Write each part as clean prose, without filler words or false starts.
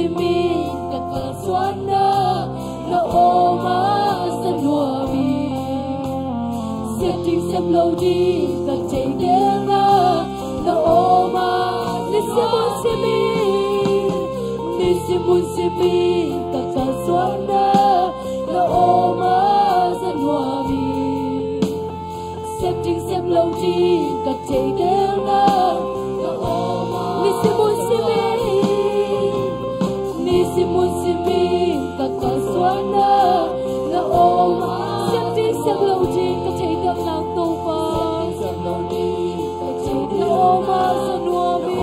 simi kaka suana na oma sa nuami setting sem lâu đi ka chạy đến na oma ni simun simi kaka suana na oma sa nuami setting sem lâu đi ka chạy đến na oma ni simun simi kaka suana na oma setting sem lâu đi ka chạy đến na tova sem lâu đi ka chạy đến na oma sa nuami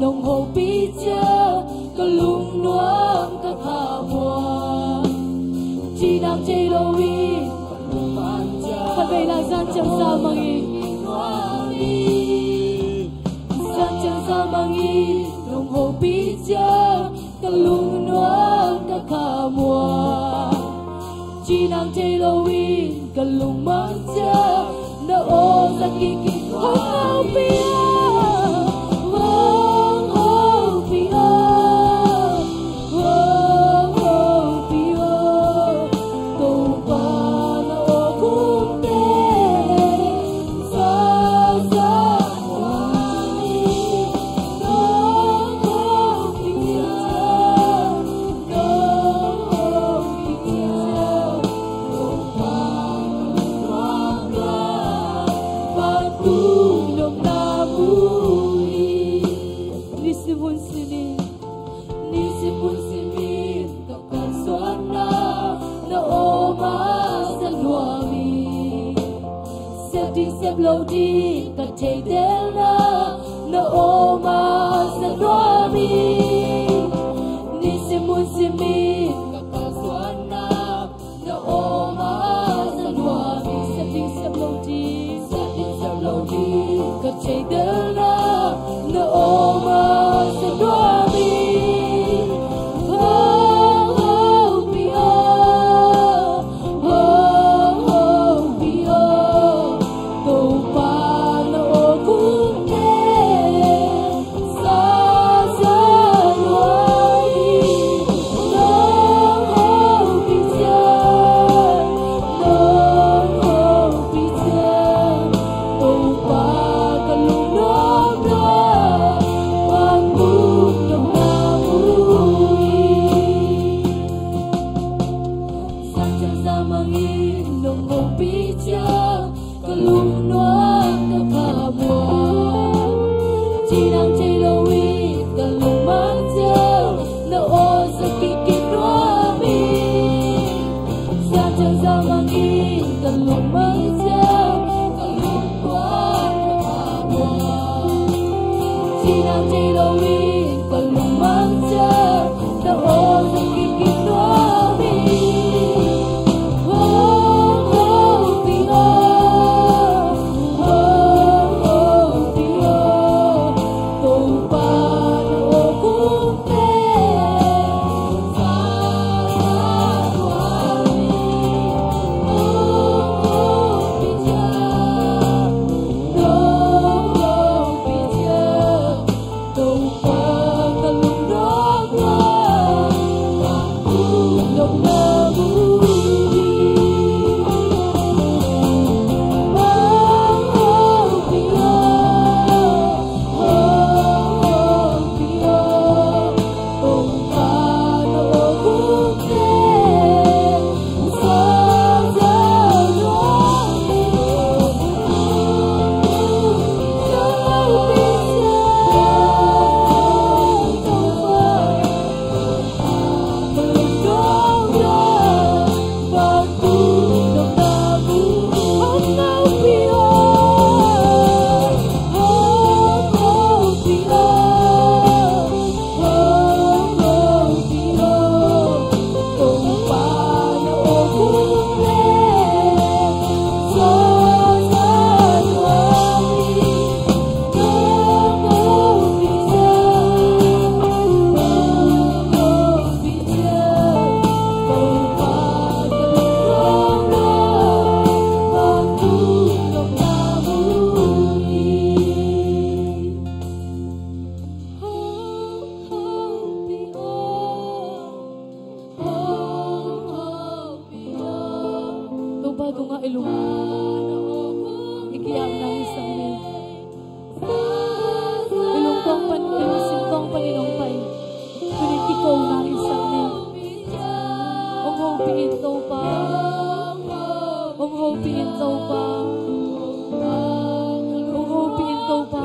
nong hawh pi cha ka lung nuam ka kha mua chi nam chê lo wi ka về là gian chân sa mangi gian chân sa mangi nong hawh pi cha ka lung nuam ka kha mua chi nam chê lo wi ka lung mang cha na o za ki ki hawh pi lâu đi cả chạy đến na oma sa nuami ni simun simi kaka suana na oma sa nuami setting sem lâu đi cả chạy đến na oma sa nuami Oh piak nang isang ni. Ilong kong ilusin kong paninong pay. Tunit ikaw nang isang ni. Ong ho piin tau pa. Ong ho piin tau pa. Ong ho piin tau pa.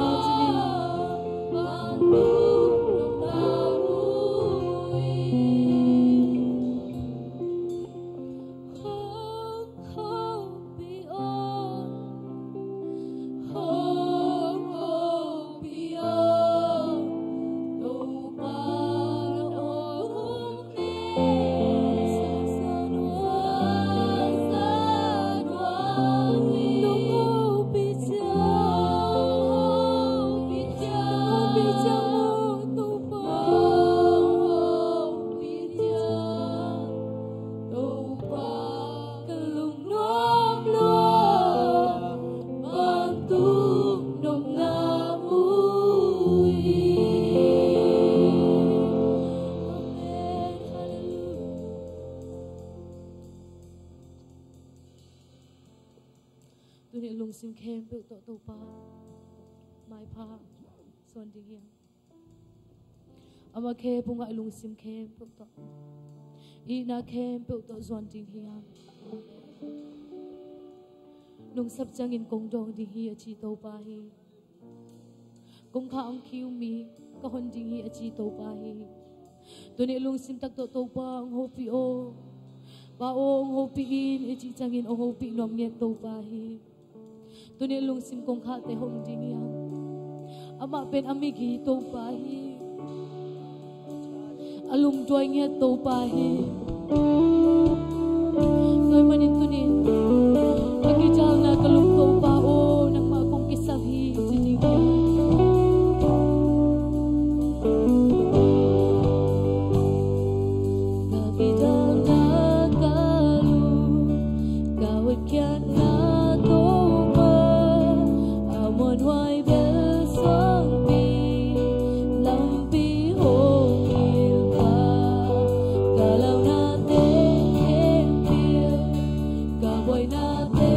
Sim kem pek tok tu pa mai pa Suan ding yang ama ke punga lung sim kem pek tok ina kem pek tok Suan ding yang nung sap changin kong dong ding hi chi to pa hi kong kha ong khiu mi ka hon ding hi chi to pa hi tu ne lung sim tak tok to pa ong ho pi o ba ong ho pi in chi changin ong ho pi nom nge to pa hi tu ni lung sim kong kha te hong ding yang ama pen ami gi to pa hi alung joy nge to pa hi noi manin tu ni agi jal na kalung to pa o nang ma kong kisah hi ding agi jal na kalung gawat kyan na to hoài bel sang pi lam pi hong il ka kalau na te pia ka boy na te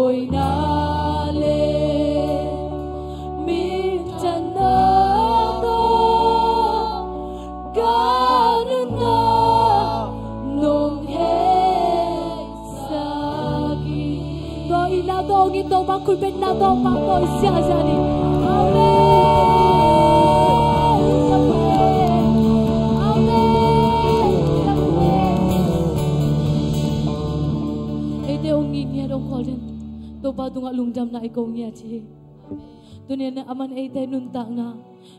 tôi na lên mi chân na ga na nong hết sagi tôi na tôi nghĩ tôi bao khuyên bên na tôi bao tôi xa ra đi tôi bao tung lungdam na ikaw niya chi, tôi nên aman ay tay nuntang na,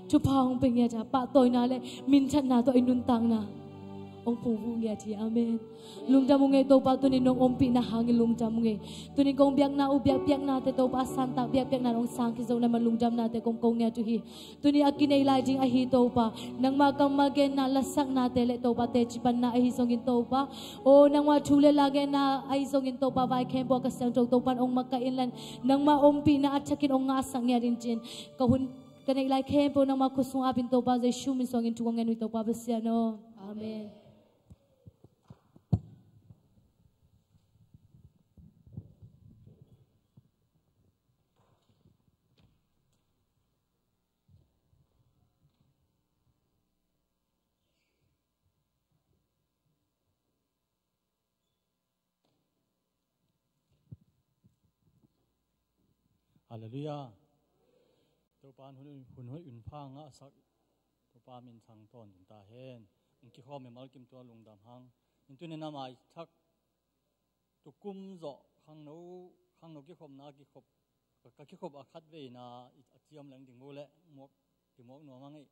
chupang pengia cha, pa toy na le, minsan na to ay nuntang na, ông phù vu niya chi, amen. Lungdam mo ngay tôi bao tôi nên nong ompi na hangin lungdam mo ngay, tôi nên kong biak na ubiak na te tôi ba santa biak na nong sang kisaw na man lungdam na te kong niya tuhi, tôi nên akinay lajing ahi tôi pa, nang makamagen na lasak na te le tôi ba te chipan na ahi songin tôi pa, o nang machule lage na ahi songin tôi pa vai kempo kasang tôi pan ong makainlan, nang maompi na at sakin ong ngasang niya rin chin, kahun kanay lai kempo nang makusung apin tôi pa zay shumin songin tuwang ngenu tôi pa basiano, amen. Hallelujah. Tôi pan hun un phang ngã sắc. Tôi pan min sang ton ta hen. Anh kia kho mình mal kim tua lungdam hang. Mình tu nên nam ai thắc. Tôi kum rõ khang nấu kia khom na kia khop. Cái kia khop akhat về na Thiam lang tiếng ngô lệ mok tiếng mok nuông mang ấy.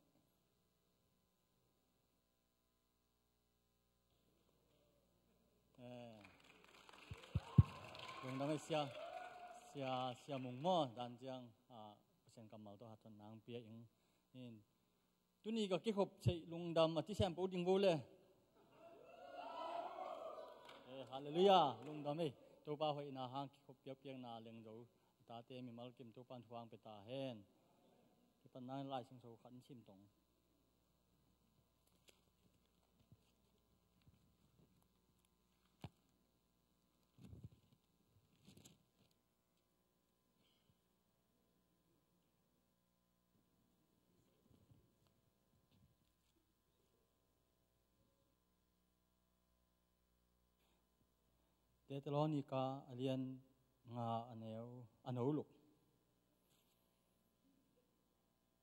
Lungdam ấy sia Mung mo dan jang sen kamal to hatan nang pia in tuni ka ki khop chei lungdam ati sem po ding bole hallelujah lungdam e to ba hoi na hang ki khop piang na leng do ta te mi mal kim to pan thuang pe ta hen ki pan nai lai sing so khan sim tong Thessalonica Lian nga aneu luk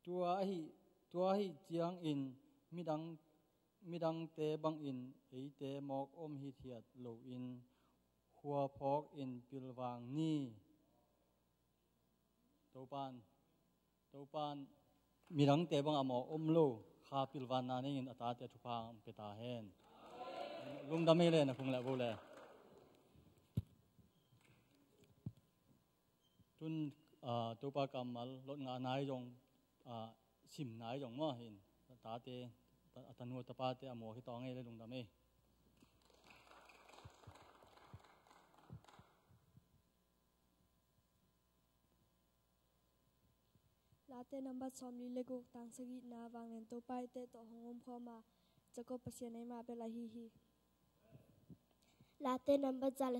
tua hi chiang in midang te bang in ei te mok om hi thiat lo in hua phok in pilwang ni topan midang te bang amo om lo kha pilwan na ning in ata te thupang peta hen lungdam me le na khung la bo le tun topa kamal lot nga nai jong sim nai jong mo hin ta te atanu ta pa te amo hi tong e le lungdam e late number somli lego tang sagi na wangen to pai te to hongom khoma chako pasien ai ma be la hi late number zal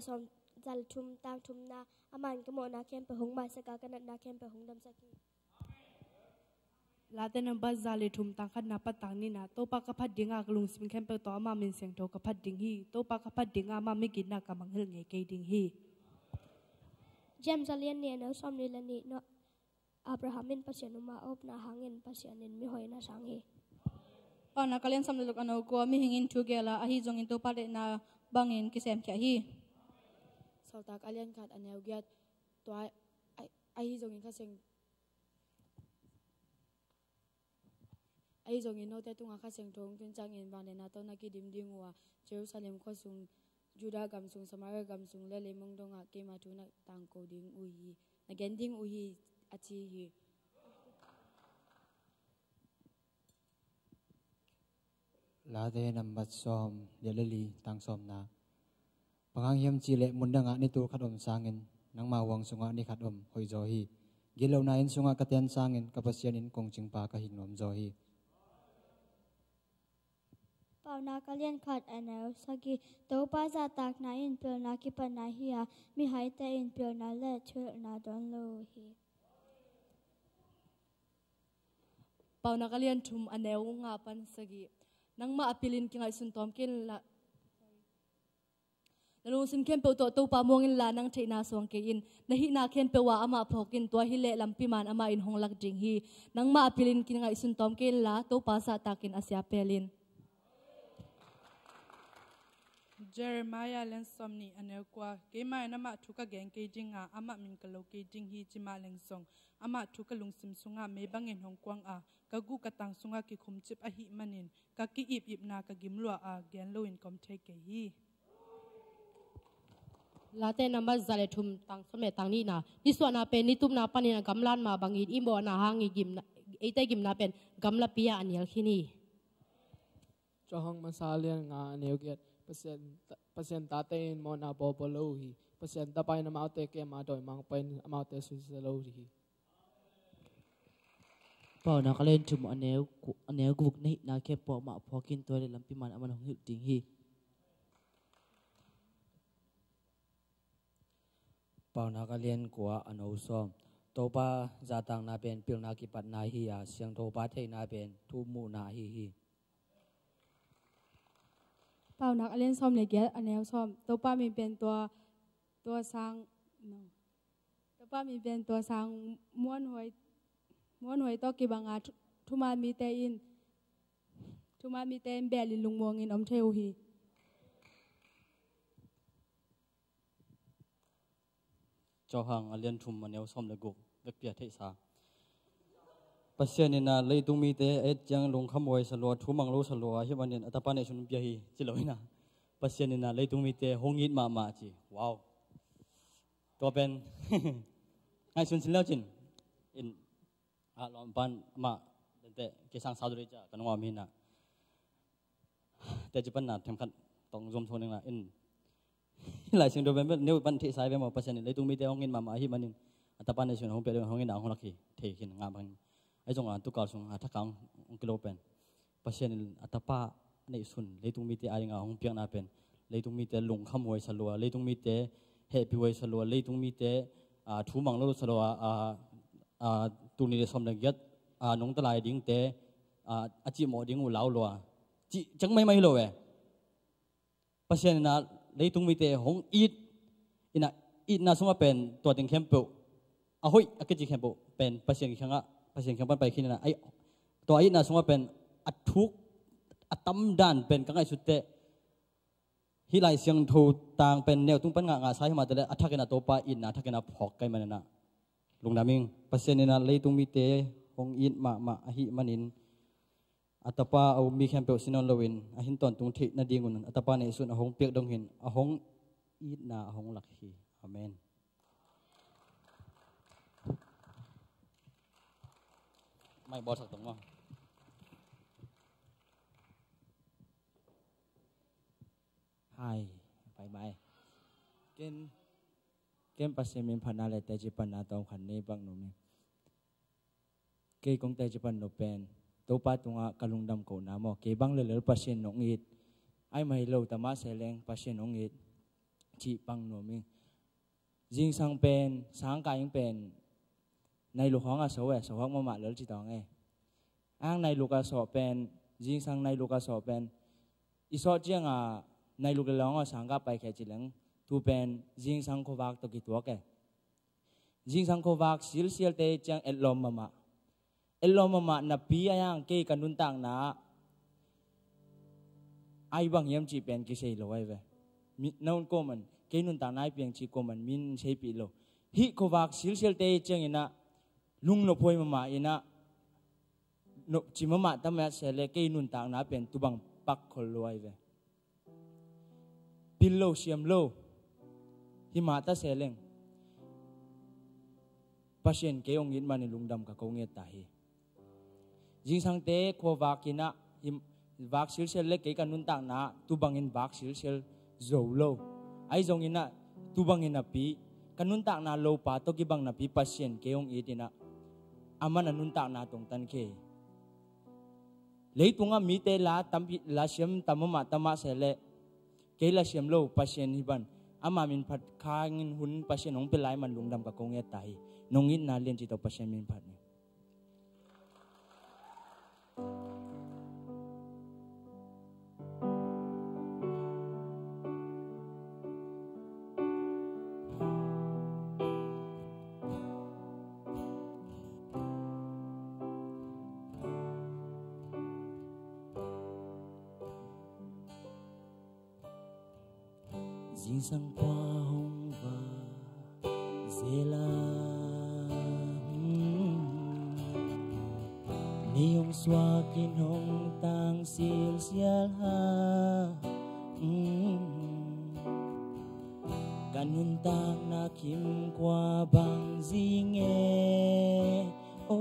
thum tang thum na aman ke mo na kem pe hong ma saka kan na kem pe hong dam saki late number zale thum tang khat na patang ni na to pa ka phat dinga lung sim kem pe to ama min seng to ka phat ding hi to pa ka phat dinga ma mi gin na ka manghel nge ke ding hi James Lian ne no somli la ni no Abrahamin pasien uma op na hangin pasienin mi hoi na sangi na kalian samle lok ano ko mi hingin thugela ahi jongin to pare na bangin kisem kya hi saltak alian khat aneu giat to ai jongin khaseng ai jongin no te tunga khaseng thong tin changin bane na to na ki dim dingwa Jerusalem ko sung Juda gam sung Samaria gam sung le le mong donga ke ma thuna tang ko ding uhi na gending uhi achi hi la de number som yeleli tang som na pangang hiam chi le mundanga ni tu khatom sangin nang ma wang sunga ni khatom hoi zo hi gilo na in sunga katen sangin kapasian in kongching pa ka hinom zo hi pa Pau na kalian khat anau sagi to pa za tak na in pil na ki pa na hi mi hai te in pil na le chul na don lo hi Pau na kalian thum aneu nga pan sagi nang ma apilin ki ngai sun tom kin la Lalu sin kem pe to pa mongin la nang theina song ke in na hi na kem pe wa ama phokin to hi le lampi man ama in hong lak ding hi nang ma apilin ki ngai sun tom ke la to pa sa takin asya pelin Jeremiah len somni anekwa ke mai na ma thuka geng ke jinga ama min kalo ke jing hi chima leng song ama thuka lungsim sunga me bangin hong kwang a kagu katang sunga ki khumchip a hi manin ka ki ip na ka gimlwa a gen loin kom the ke hi Late nama zale thum tang some tang ni na ni suan na pen ni tum na panin gamlan ma bangin imo na hangi gim na ite gim na pen gamla pia anial khini Johong masalian nga aneugiat pasien tatein mo na bobolohi pasien tapay na maute ke ma doy mang pen amaute susalohi Pau na kalen thum aneu guk nei na ke po ma phokin to le lampi man aman hong ding hi Pau na kalian kwa ano som to pa zatang na pen pil na ki pat na hi ya siang to pa thei na pen thu mu na hi Pau na kalian som le gel aneu som to pa mi pen to sang no to pa mi pen to sang muan hoi to ki banga thuma mi te in beli lungmong in om theu hi cho hang alian thum aneu som le guk vek pia thei sa pasien ina leitung mi te et jang lung khamoi salo thumang lo salo hi manin atapa ne sun pia hi chiloina pasien ina leitung mi te hongit ma chi wow to ben ai sun silao chin in a lom pan ma te ke sang sa dure cha kanwa mi na te jipan na them khat tong zom thon na in lại sinh đôi bên nếu bạn thị sai với một person lấy tung mi theo ngin mà hi manin atapan này hong pe hong ngin hong lakhi thei kin nga bang ai jong an tu kal sung athakang kilo pen person atapa nei sun lấy tung mi te ai nga hong piang na pen lấy tung mi te lung kham hoi salwa lấy tung mi te happy hoi salwa lấy tung mi te thu mang lo salwa tu ni som lang yat nong talai ding te achi mo ding u lao lo chi chang mai lo we person na lấy tung mi te hong eat na suma pen tua ting kempo ahoi akiji kempo pen pasien khang pan pai khin na ai tua eat na suma pen athuk atam dan pen kangai sutte hi lai siang tho tang pen neu tung pan nga sai ma te athakena topa in na athakena phok kai manana lungdaming pasien na lấy tung mi te hong eat ma ahi manin atapa au mi kempo sinon lowin ahin ton tung thi na dingun atapa ne sun ahong pek dong hin ahong eat na ahong lakhi amen mai bo sak tong ma hai bye bye ken pasien min phana le te jipan na tong khan ne bang no me ke kong te jipan no pen to pa tunga kalungdam ko na mo ke bang le pasien nong it ai mai lo tama seleng pasien nong it chi pang no mi jing sang pen sang ka ing pen nai lu hong a so we so hong ma le chi tong e ang nai lu ka so pen jing sang nai lu ka so pen i so chiang a nai lu ke long a sang ka pai khe chi leng tu pen jing sang ko wak to ki to ke jing sang ko wak sil te chiang et lom ma elomama na pia yang ke kanun tang na ai bang yam chi pen ki sei lo ai ve naun ko man ke nun tang nai piang chi ko man min sei pi lo hi ko wak sil te cheng ina lung no phoi mama ina no chi mama ta ma se le ke nun tang na pen tu bang pak khol lo ai ve pil lo siam lo hi ma ta se leng pasien ke ong in man lungdam ka ko nge ta hi jing sang te ko vakina vak sil le ke kanun tang na tu bangin vak sil zo lo ai zong ina tu bangin api kanun tang na lo pa to ki bang na pi pasien ke ong itina aman anun tang na tong tan ke lấy tung á mi tê lá tam lá xiêm tam mà tam sẽ lệ cái lá xiêm lâu pasien hiban ama min phat khang hun pasien hong pelai man lungdam ka kong e tai nong in na lian chi to pasien min phat ni Dinh sang qua hồng và dễ la ni ông xoa kín hồng tang sil xial ha kan hun tang na kim qua bang di nghe ô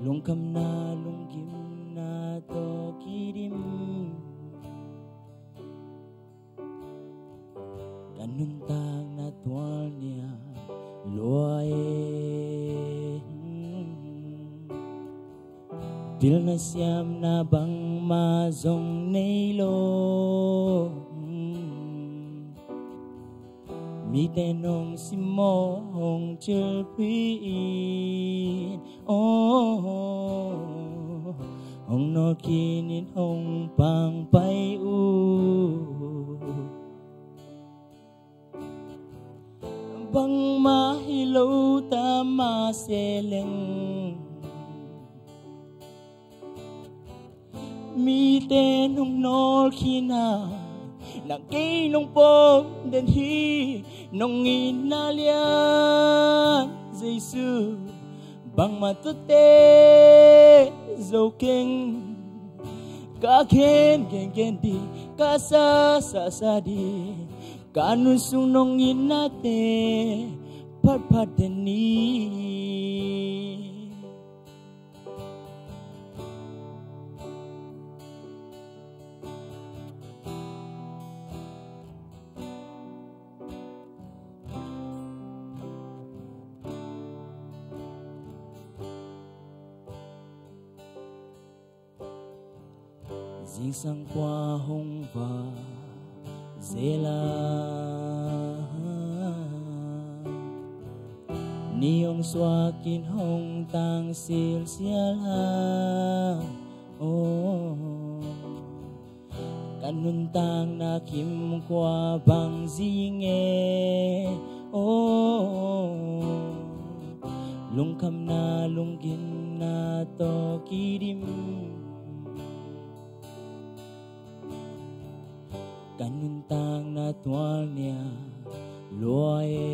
lung kam na lung kim na to kirim nun tang na tual niya loe til na siam na bang ma zong nei lo mi te nong simo hong chil pui hong no kinin hong pang pai bang ma hilo ta ma seleng mi tên hong nol khina nang kay nong pom den hi nong inalian Jesus bang ma tute zo king ka ken di ka sa di kanun sung nong inate pat deni dinh sang qua hồng và zela ni ông xoa kín hồng tang sil xial ha kan nun tang na kim qua bang di nghe lung kam na lung kim na to kirim kanun tang na tual niya loe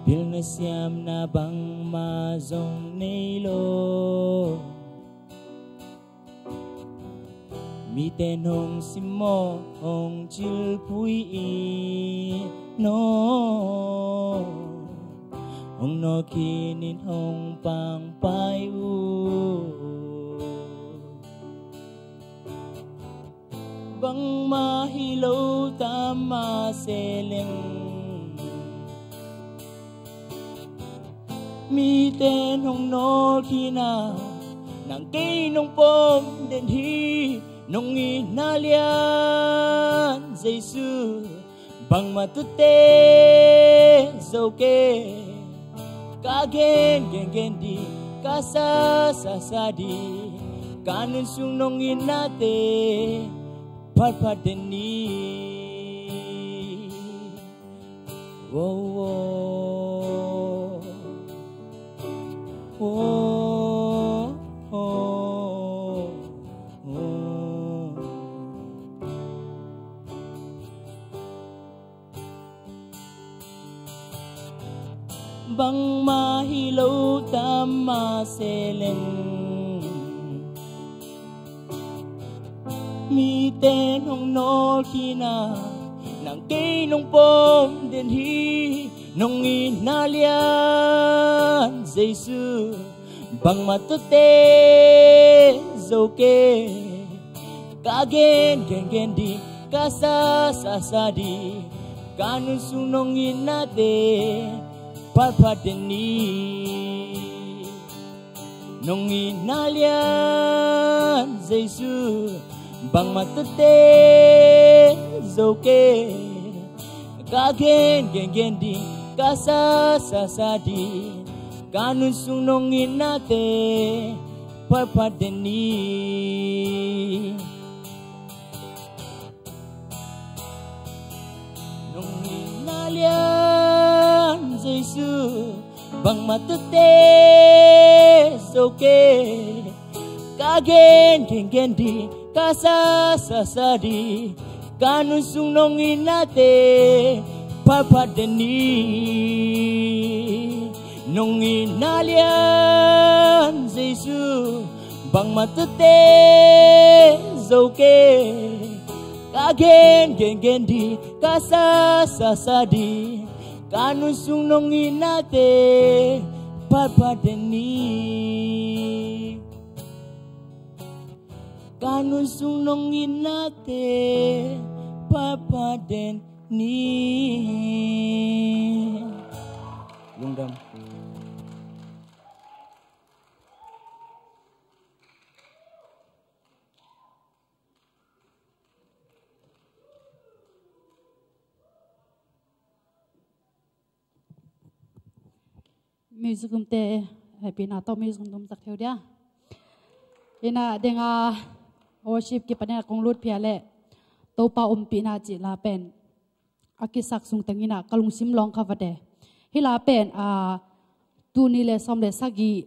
pil na siam na bang ma zong nei lo mi ten hong simo hong chil pui no hong no kinin hong pang pai bang ma hilo ta ma seleng mi tên hong no khina nang kay nong pom den hi nong inalian Jesus bang ma tute zo ke ka gen di ka sa di kanun sung nong inate pat deni bang ma hilo ta ma seleng mi tên hong no khina nang kay nong pom den hi nong inalian Jesus bang ma tute zo ke ka gen di ka sa di kanun sung nong inate pat pat deni nong inalian Jesu bang matute zoke kagen gen di kasa sasadi kanun sung nong inate pat pat deni nong inalian Jesu bang matute zoke kagen gen di kasa sasadi kanun sung nong inate pat deni nong inalian Jesu bang matute zoke kagen gen di kasa sasadi kanun sung nong inate pat deni kanun sung nong inate pat deni Lungdam music te happy na to music sak theo dia ina denga worship ki panena konglut piale to pa pi na chi la pen akisak sung tangina kalung sim long khavate hila pen tu ni le som le sagi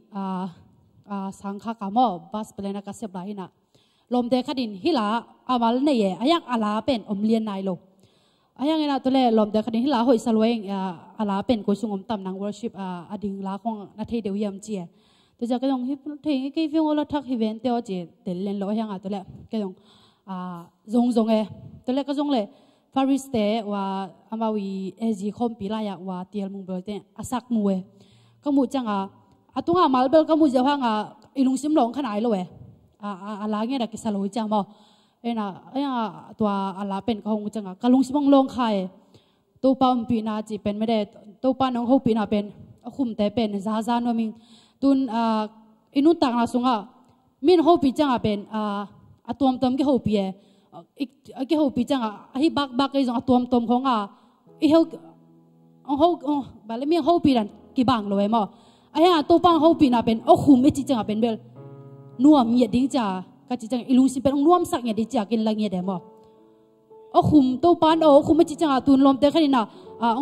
sangkha kamo bas plena ka sep laina lomde khadin hila amal ne ye ayak ala pen lian nai lo ayang ina tole lomde khadin hila hoi salweng ala pen ko sungom tam nang worship ading la khong na thei deu yam chi to ja ka dong hi thei ke fiong ola thak hi ven te o che tel len lo ayang atole ke dong zong e tole ka zong le faris te wa amawi ezi khom pilaya wa tiel mung belte asak muwe kamu changa atunga malbel kamu jawanga ilung sim long khanai lo e ala nge da kisalo chang mo ena aya tua ala pen ka hong changa kalung simong long khai to pa pi na chi pen mede to pa nong ho pi na pen khum te pen za za no ming tun inu tak na sunga min ho pi changa pen atom tom ke ho pi e ke ho pi changa hi bak ke jong atom tom khonga I ho bale mi ho pi ran ki bang lo e mo aya to pa ho pi na pen khum e chi changa pen bel nuam ye ding cha ka chi chang ilung si pen nuam sak ye di cha kin lang ye de mo khum to pan khum chi changa tun lom te khanina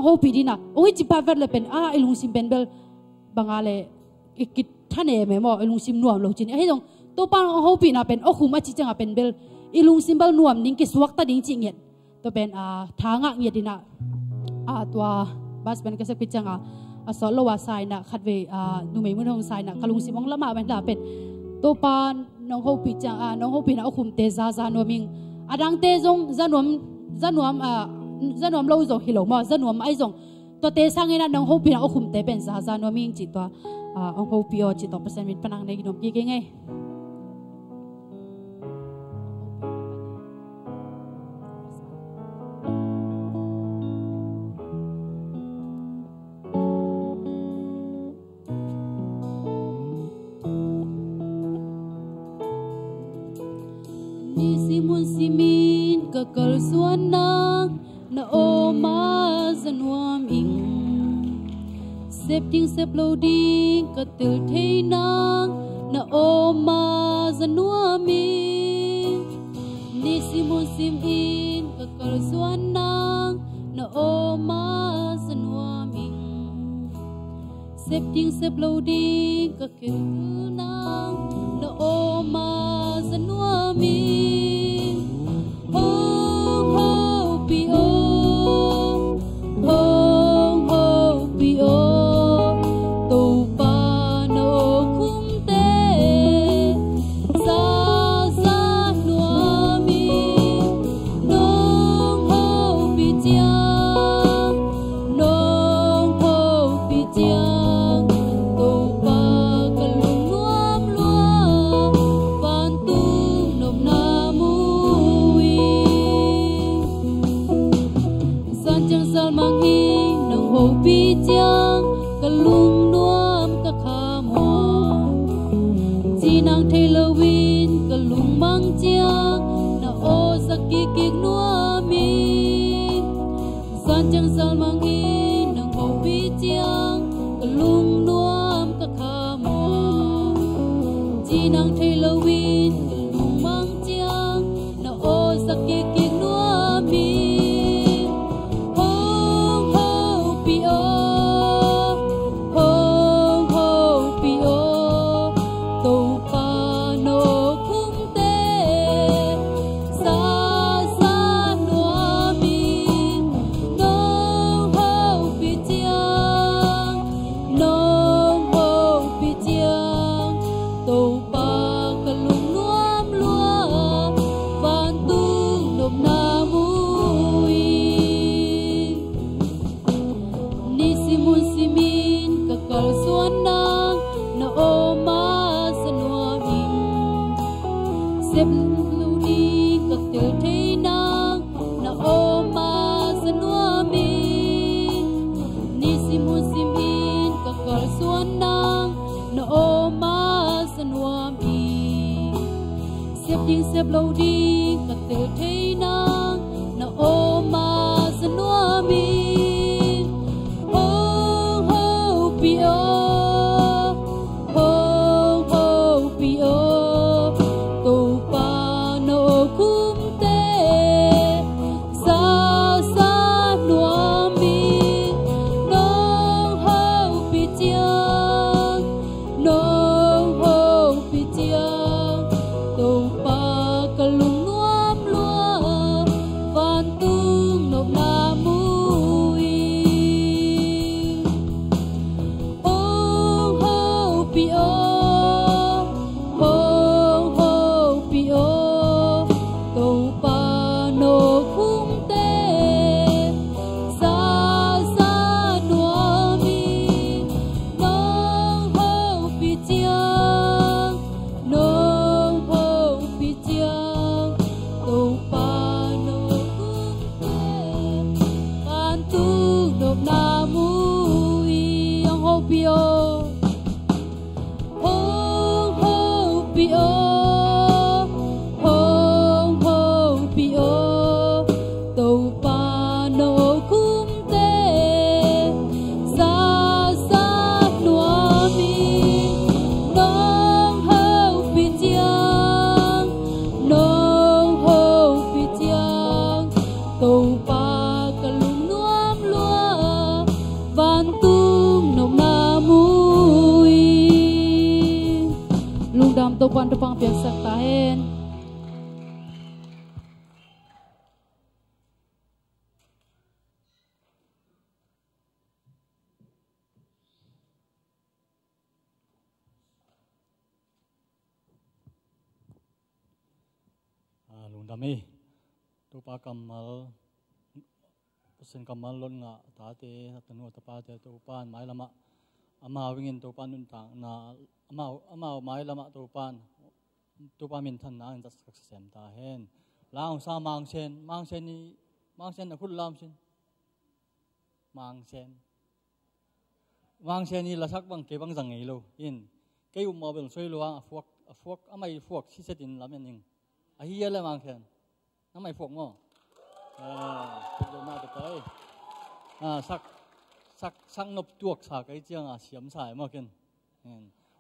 ho pi dina chi pa vet le pen ilung sim pen bel bangale ikit thane me mo ilung sim nuam lo chin he dong to pan ho pi na pen khum chi changa pen bel ilung sim bel nuam ning ki suak ta ding chi nget to pen thanga nge dina tua bas pen ka se pi changa so lo wa sai na khatwe nu me mun hong sai na kalung simong lama ban la pen to pan nong ho pi chang nong ho pi na khum te za no ming adang te jong zanuam lo zo hilo ma zanuam ai jong to te sangina nong ho pi na khum te pen za no ming chi to ong ho pi o chi to percent min panang nei nom ki ke ngai Simin kakal suan nang na oma zanuam ing sep ting sep loading katil thei nang na oma zanuam ing ni simon simin kakal suan nang na oma zanuam ing sep ting sep loading katil nang na oma zanuam ing ki ki nuo mi san chang san mang hi nang ho pi chiang ka lung nuam ka kha mo chi nang thei lo win ka lung mang chiang na o sak ki ki nuo mi hong ho pi o hong ho pi o to pa no khum te sa sa nuo mi nong ho pi chiang nong ho pi chiang to pa ka lung nuam lua van tung nop na mui ni simun simin ka kal suan nang na o ma sa nuam ing sep lu di ka tel thei nang na o ma sa nuam ing ni simun simin ka kal suan nang na o ma sa nuam ing sep ding sep lo di ka tel thei nang na o ma sa nuam ing hong ho pi o hong ho pi o to pa no kum te sa sa nuam mi nong ho pi chiang nong ho pi chiang to pa ka lung nuam lua van tung nop na mui hong ho pi o hong ho pi o to pa no khum te sa sa nuam mi nong ho pi chiang nong ho pi chiang to pa no khum te van tung nop na mui hong ho pi o hong ho pi o hong ho pi o to pa no khum te sa sa nuam mi nong ho pi chiang nong ho pi chiang to pa ka lung nuam lua van tung nop na mui Lungdam to quan to pang pian sak ta hen Lungdam mi to pa kamal sen kamal lon nga ta te tanu ta pa te to pan mai lama ama wingin to pan nun tang na ama mai lama to pan min than na in sak sem ta hen lang sa mang sen na khul lam sen mang sen ni la sak bang ke bang jang ei lo in ke um ma bel soi lo a fuak amai fuak si setin lam ning a hi la mang sen amai fuak mo phục vụ nào tới sắc nộp tuộc xả cái chiang xiêm xài mà kiên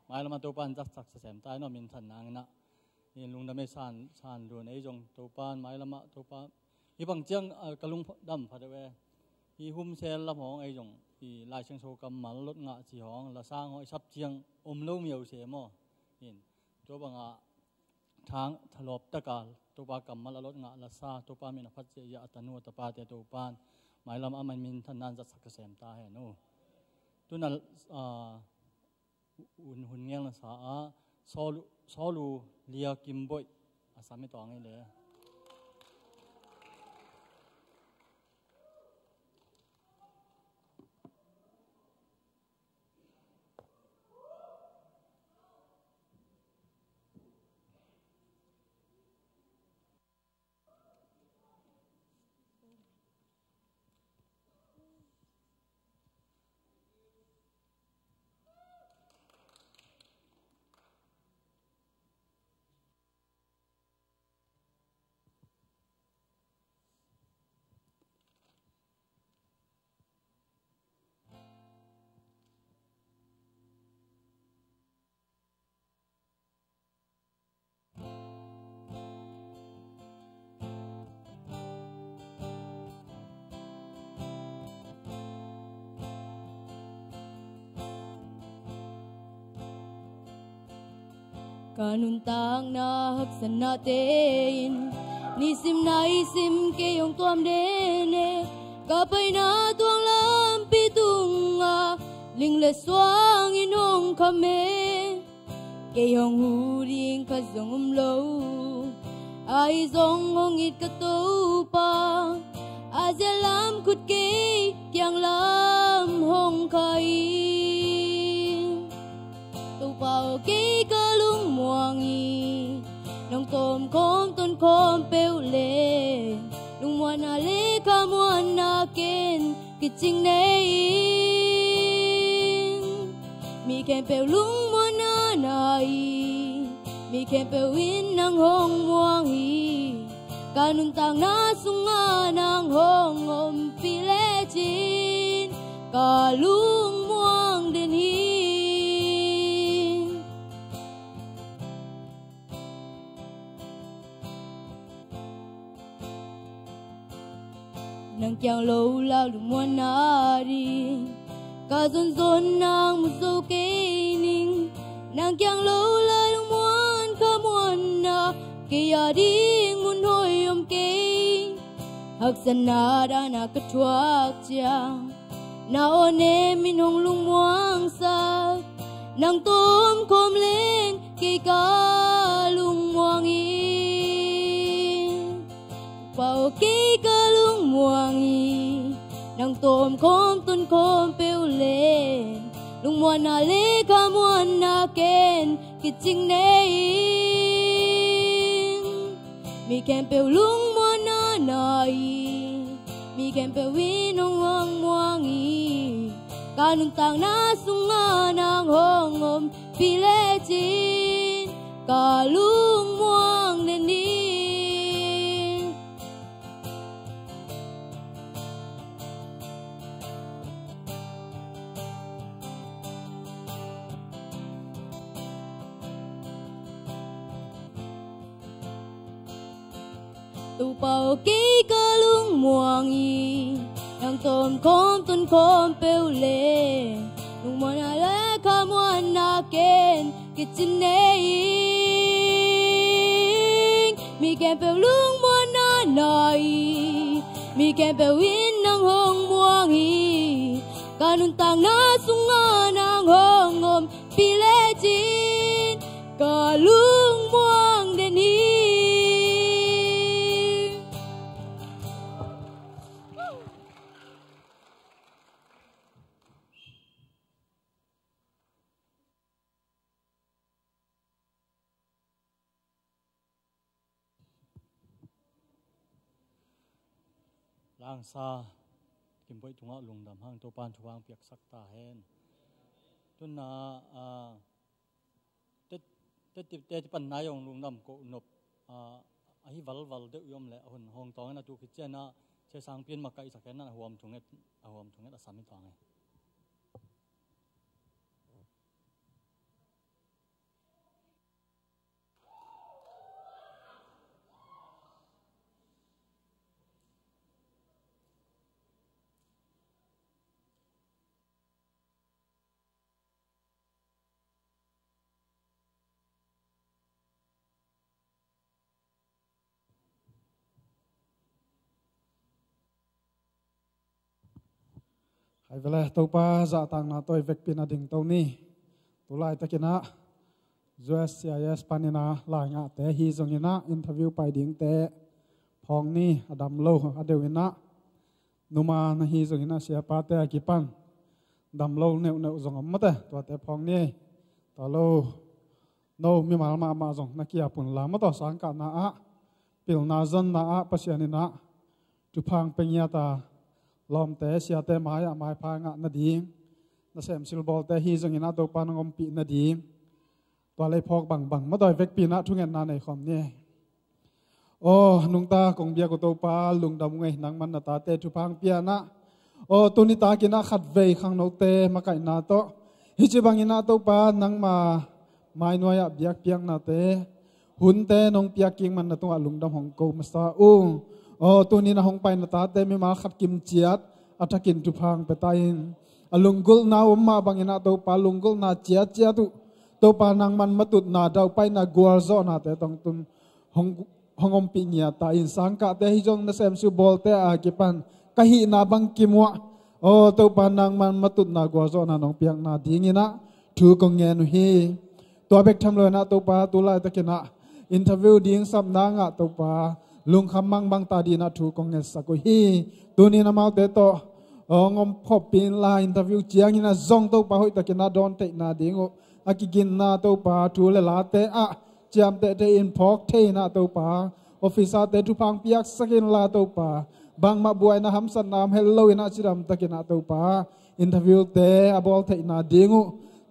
mai là mà tàu pan chắc xem tai nó mình thần năng nè nhìn lung đam san luôn ấy trong tàu pan mai là mà tàu pan hi bằng chiang cái lung đam phải vậy hi hum xe làm hong ấy trong hi lại chiang số cầm mà lót ngã chỉ hong là sang hỏi sắp chiang lâu nhiều xe mà nhìn cho bằng tháng lọp tất cả to pa kamal alot nga la sa to pa min phat che ya tanu ta pa te to pan mai lam aman min thanan za sak sem ta he no tunal hun ngel na sa a solu lia kimboi asami to ngai le kanun tang na haksan natin nisim na isim kayong tuam dene kapay na tuang lampi tunga lingle swang inong kami kayong huring kazong umlo ay zong hongit katupa azalam kut kay kyang lam hong kai tupao kay kalung muangi nong tom kom ton kom peule lung muan ale kamuan nakin kiching nein mi ken pe lung muan nai mi ken pe win nang hong muangi kanun tang na sunga nang hong om pilechin kalung muang din hi nang kyang lo la lung muan nari ka zon zon nang muso kening nang kyang lo la lung muan ka muan na kaya ding mun hoi om kei hak sanada na katuak chiang na one min hong lung muang sak nang tom kom leng kay ka lung muang in pao kay ka lung muang in nang tom kom tun kom peu len lung muan na le ka muan na ken kiching nei mi ken pe lung muan na nai mi ken pe win ong wang muangi kanun tang na sunga nang hong om pilechin kalung muang neni tu pao kay kalung muangi nang tom kom tun kom peu le nung muan ala ka muan na ken kitchen nei mi ken peu lung muan na nai mi ken peu win nang hong muangi kanun tang na sunga nang hong om pilechin kalung muang den hi lang sa kim boi tunga lungdam hang to pan thuang piak sak ta hen tun na te pan na yong lungdam ko nop a hi val de yom le hon hong tong na tu ki chena che sang pin ma kai saken na huam thunget asami tang e hai vele topa za tang na toy vek pin ading to ni tulai takina ZBCM panina la nga te hi zongina interview pai ding te phong ni adam lo adewina numa na hi zongina sia pa te akipan dam lo ne zong amate to te phong ni to lo no mi mal ma zong na kia pun la ma to sang ka na a pil na zon na a pasianina tu phang pengya ta lom te sia te mai pha nga na ding na sem sil bol te hi zongina to panangom pi na ding to le phok bang ma doi vek pi na thungen na nei khom ni o nung ta kong bia ko to pa lungdam ngai nang man na ta te thu phang pia na o tuni ta kina khat vei khang no te ma kai na to hi chi bang ina to pa nang ma mai noya biak piang na te HUNTE nong piaking man na to lungdam hong ko masa o tuni na hong pai na ta te mi ma khat kim chiat atakin tu phang petain alungul na umma bangina to pa lungul na chia tu ตัวปานังมันมาตุดนาดาวไปนากัวโซนาเตต้องตุนหงอมปิงเงียตาอินสังกะเตหิจงนะเซมซูบอลเตอากิปันกะหินาบังกิมัวโอ้ตัวปานังมันมาตุดนากัวโซนาน้องเปียงนาดีงินะถูกงเงนุฮีตัวเบกทำเลยนะตัวปาตัวไล่ตะกินะอินเทอร์วิวดิ้งสับนางะตัวปาลุงคำมังบังตาดีนะถูกงเงสักฮีตัวนี้นะมาเตโตงอมพบปีนลาอินเทอร์วิวเจียงนะซองตัวปาหุยตะกินะโดนเตนาดิ้งอากิกินนาตัวปาถูเลลาเตอะจำเตเตอินพอกเทนาตัวปาออฟฟิศเตทุพังเปียกสกินลาตัวปาบางมาบวยนะฮัมสันนามเฮลโลอินาจิรัมตะกินะตัวปาอินเทอร์วิวเตอบอลเทนาดิ้ง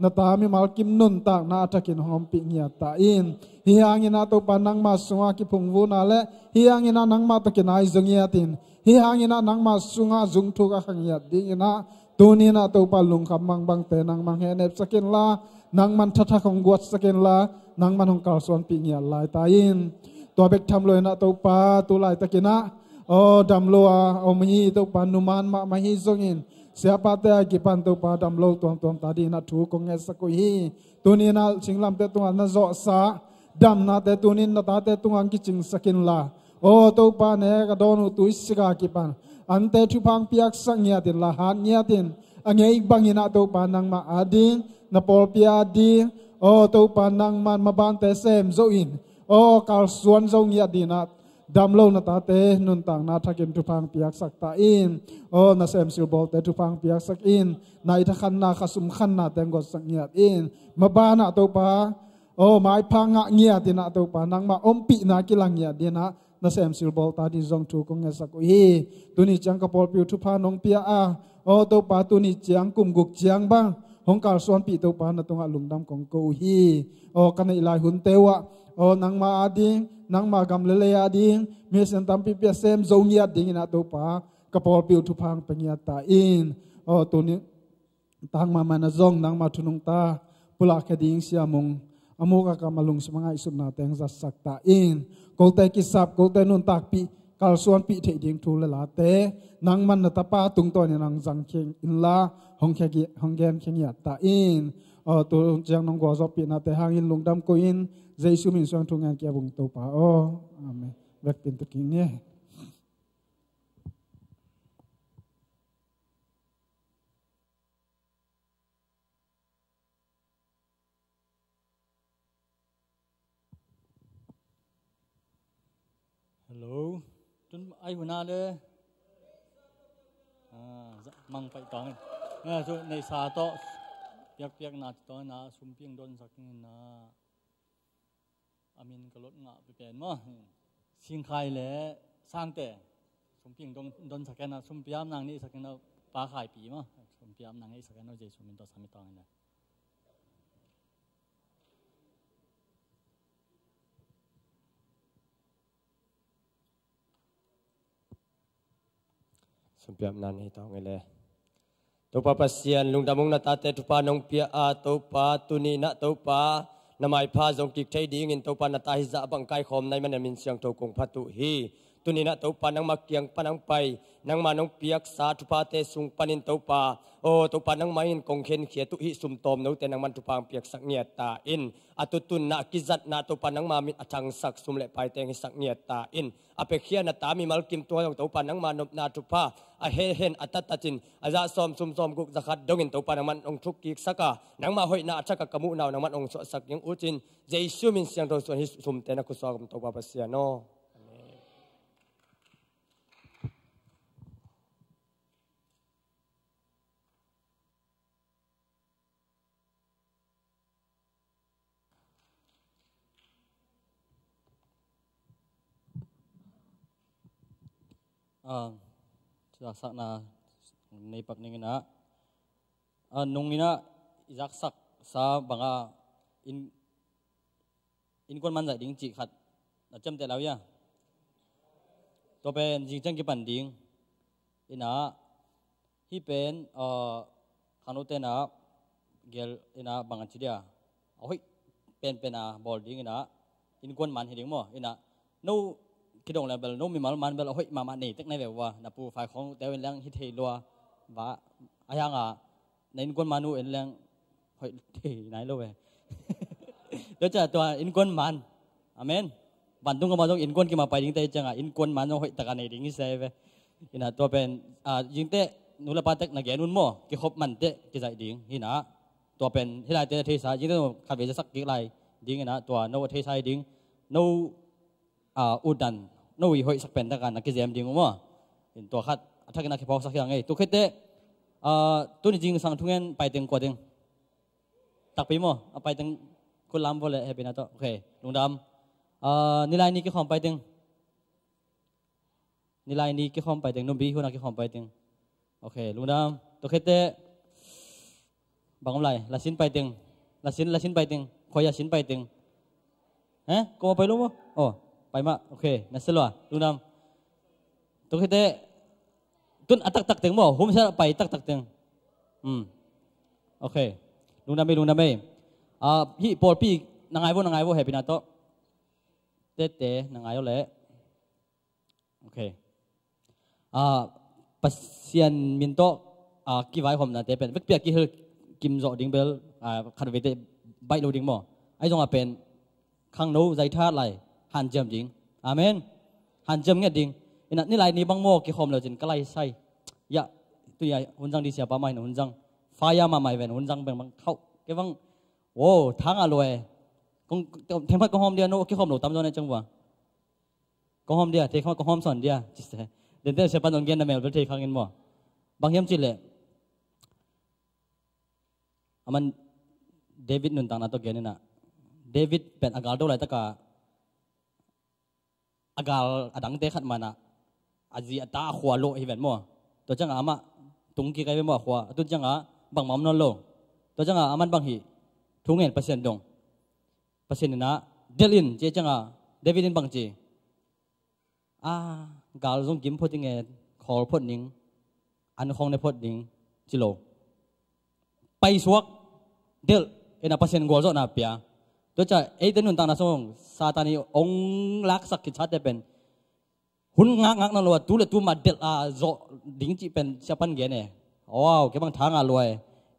นาตามีมาลกิมนุนตากนาทักินหอมปิเงียตาอินเฮียงินาตัวปานังมาสุงากิพุงวูนาเลเฮียงินานังมาตะกินไอซงเงียตินเฮียงินานังมาสุงาจุงทุกะขังเงียดิงินาตัวนี้นะตัวปาลุงคำมังบังเตนังมังเฮเนบสกินลานังมันทัทของกวดสกินลานังมันของเก่าส่วนปิเงียลายตาอินตัวเบกทำเลยนะตัวปาตัวลายตะกินะโอ้ดำลัวโอ้มีตัวปานุมานมาฮิซงอินsiapa te akipan tu padam lo tuan tuan tadi na thu kong esakoi tu ni na singlam te tuan na zo sa dam na te tu ni na ta te tuan ki ching sakin la o to pa ne ka don tu isiga akipan ante thu phang piak sang nya tin la han nya tin angei bang ina to pa nang ma ading na pol pia di o to pa nang man ma ban te sem zo in o kal suan zo nya dinดำโลนาตาเตนุนต่างนาทักิมทุพังเปียกสักตาอินโอนาเซมซิลบอลเตทุพังเปียกสักอินนายทักขันนาขสุมขันนาแตงกอดสักเงียดอินมาบ้านาตัวปาโอไม้พังเงียดินาตัวปานังมาอมปีนากิลังเงียดินะนาเซมซิลบอลตาดิจงถูกงเงสักอีตัวนี้จังกระปอลปิวทุพานงเปียอาโอตัวปาตัวนี้จังกุมกุกจังบ้างหงกาลส่วนปีตัวปานาตรงลุงดำของกูฮีโอกันในลายหุ่นเตวะโอนังมาอาดิงนังมากำเลเลอาดิงมีเส้นตามปีเปียเซมโซเงียดิงนะตัวปากระปอลปิวทุพังเป็นเงียตาอินโอตัวนี้ตั้งมามันจงนังมาทุนงตาปุลาคดิงเสียมงอโมกะกามาลุงสมังไอสุนาแตงจัดสักตาอินโกเตกิสับโกเตนุนตากปีกาลส่วนปีเทดิงทูเลลาเตนังมันนตาปาตุงตัวเนี่ยนังจังเคียงอินลาหงแกมเคียงยาตาอินตัวจังนงกัวจบปีนาเตหางอินลุงดำกุอินเจสุมินส่วนทุงงานเกี่ยวกับตัวปาโออาเมนเวกเป็นตุกิงเนี่ยฮัลโหลจนไอหัวหน้าเลยมังไปตองส่วนในซาโตเปียกนาตอนนาสุ่มเพียงโดนสักนิดนาอามินกรถงะไปเป็นมั้งสิงไข่แหละสร้างแต่สุ่มเพียงโดนสักนาสุ่มพยายามนางนี่สักนาปลาไข่ปีมั้งสุ่มพยายามนางนี่สักนาเจสุ่มมินต่อสามีตองนี่สุ่มพยายามนางนี่ตองนี่เลยตัวปาปัสยานลุงดำมงนาตาเตทุปานงเปียอาตัวปาตุนีนะตัวปานำไอพาจงกิกใจดีเงินตัวปานาตาฮิจะบังไกคอมในมันมินเสียงตัวกงพัตุฮีตุนีนะตัวปานังมาเกียงปานังไปนังมานงเปียกสาทุปาเตสุงปานินตัวปาโอตัวปานังมาอินกงเข็นเขียตุฮิสุมตอมนู้แต่นังมันทุปางเปียกสักเนียตาอินอตุตุนนะกิจัดนะตัวปานังมามิอัจังสักสุมเละไปแต่งสักเนียตาอินอเปเขียนาตามีมัลกิมตัวของตัวปานังมานบนาทุปาอเฮนอัตตาจินอาจาซอมซุมซอมกุกจักดงอินตัวปานังมันองทุกกิกสักนังมาหอยนาชักกะมุนาวนังมันองสสักยังอุจินเจสุมินเสียงตัวส่วนฮิสุมเตนะกุศลตัวปาปัสยาโนจากสักนาในปักนี้นะนงนี้นะจากสักซาบังอาอินคนมันจะดิ้งจีขัดจำแต่แล้วยังตัวเป็นจริงจังกี่ปันดิ้งอินะที่เป็นขนุนเตนะเกลอินะบางอันทีเดียวโอ้ยเป็นบอลดิ้งอินะอินคนมันเห็นดิ้งมั้งอินะนู้คิดองแล้วเบลโนมีมันเบลเฮ้ยมานี่ตั้งในแบบว่านับปูฝ่ายของแต่เป็นเรื่องฮิตเฮลัวว่าอะไรอย่างในคนมานูเอ็นเรื่องเฮ้ยที่ไหนรู้ไหม เดี๋ยวจะตัวอินกวนมันอเมนบันตุงก็มาต้องอินกวนกี่มาไปยิงเตะจังอ่ะอินกวนมันต้องหอยตะกันในดิ้งเซฟอินะตัวเป็นยิงเตะนุลปาเตกนักเกนุนโม่กี่คบมันเตะกี่ใจดิ้งหินะตัวเป็นที่ไรเตะเทสายยิงเตะขับเวจะสักกี่ไรดิ้งนะตัวโนเทสายดิ้งโนอุดันโนวิหอยสักเป็นตะกันนักเกมดิ้งมั่วตัวขัดถ้ากินนักพอสักอย่างไงตัวคิดเตะตัวนี้จริงสั่งทุ่งเงินไปถึงกว่าถึงตักไปมั่วเอาไปถึงคุณล้ำพอเลยให้เป็นนะตัวโอเคลุงดำนี่ลายนี้กี่คอมไปถึงนี่ลายนี้กี่คอมไปถึงนุ่มบีคนนักกี่คอมไปถึงโอเคลุงดำตัวคิดเตะบางอะไรละสินไปถึงละสินไปถึงคอยสินไปถึงก็มาไปรู้มั้งโอ้ไปมาโอเคนั่นสิล่ะลุงดำตัวคิดเตะตุนอัตักถึงบ่ผมจะไปตักถึงโอเคลุงดำไม่พี่ปอดพี่นางไงบ่เห็นพี่นาโตเตะนางไงเอาเลยโอเคปัสเซียนมินโตกี่ไว้ผมนะเตะเป็นเปียกกี่เฮกิมโจดิงเบลขัดเวทใบโลดิงบ่ไอ้จงเป็นข้างโน้ใจท่าไหลหันเจิมดิงอาเมนหันเจิมเงี้ยดิงนี่ไรนี่บางโมกี่คมเราจนก็ไล่ใส่ยะตัวใหญ่หุ่นจังดีเสียป้าไม่หุ่นจังไฟยามาใหม่เป็นหุ่นจังเป็นบางเข้าแกบังโว้ทั้งอร่อยกงเทมพัดกงหอมเดียวโน้กี่คมเราตำจนในจังหวะกงหอมเดียวเทคกงหอมส่วนเดียวจิตเสียเดินเต้นเสียปันตรงเกียนนั่นแหละเราเทครั้งเงินบ่บางยามจิตเลยมันเดวิดนุนตังนัตโตเกียนนี่นะเดวิดเป็นอากาศโดอะไรตะกาอากาศอดังเตะขัดมานะอาจีตาขวาโลอีเวนมั่วตัวจังอามาตุงกี่ไกลไปมั่วขวาตัวจังอาบางมั่มนนโลตัวจังอามันบางหีทุ่งเงินเปอร์เซ็นต์ดงเปอร์เซ็นต์นี่นะเดลินเจจังอาเดวิดินบางจีกาลงกิมพอดีเงินขอพอดนิ่งอันของในพอดนิ่งจิโลไปสวกเดลเอ็นเปอร์เซ็นต์กว่าจะนับเปียตัวจะไอ้ตัวนุนตังนัสงซาตานีองลักสักกิจชัดเป็นหุ่นงักนั่นว่าตัวมาเดลโจดิ้งจีเป็นเชปันเกเนี่ยว้าวแกบังทางอร่อย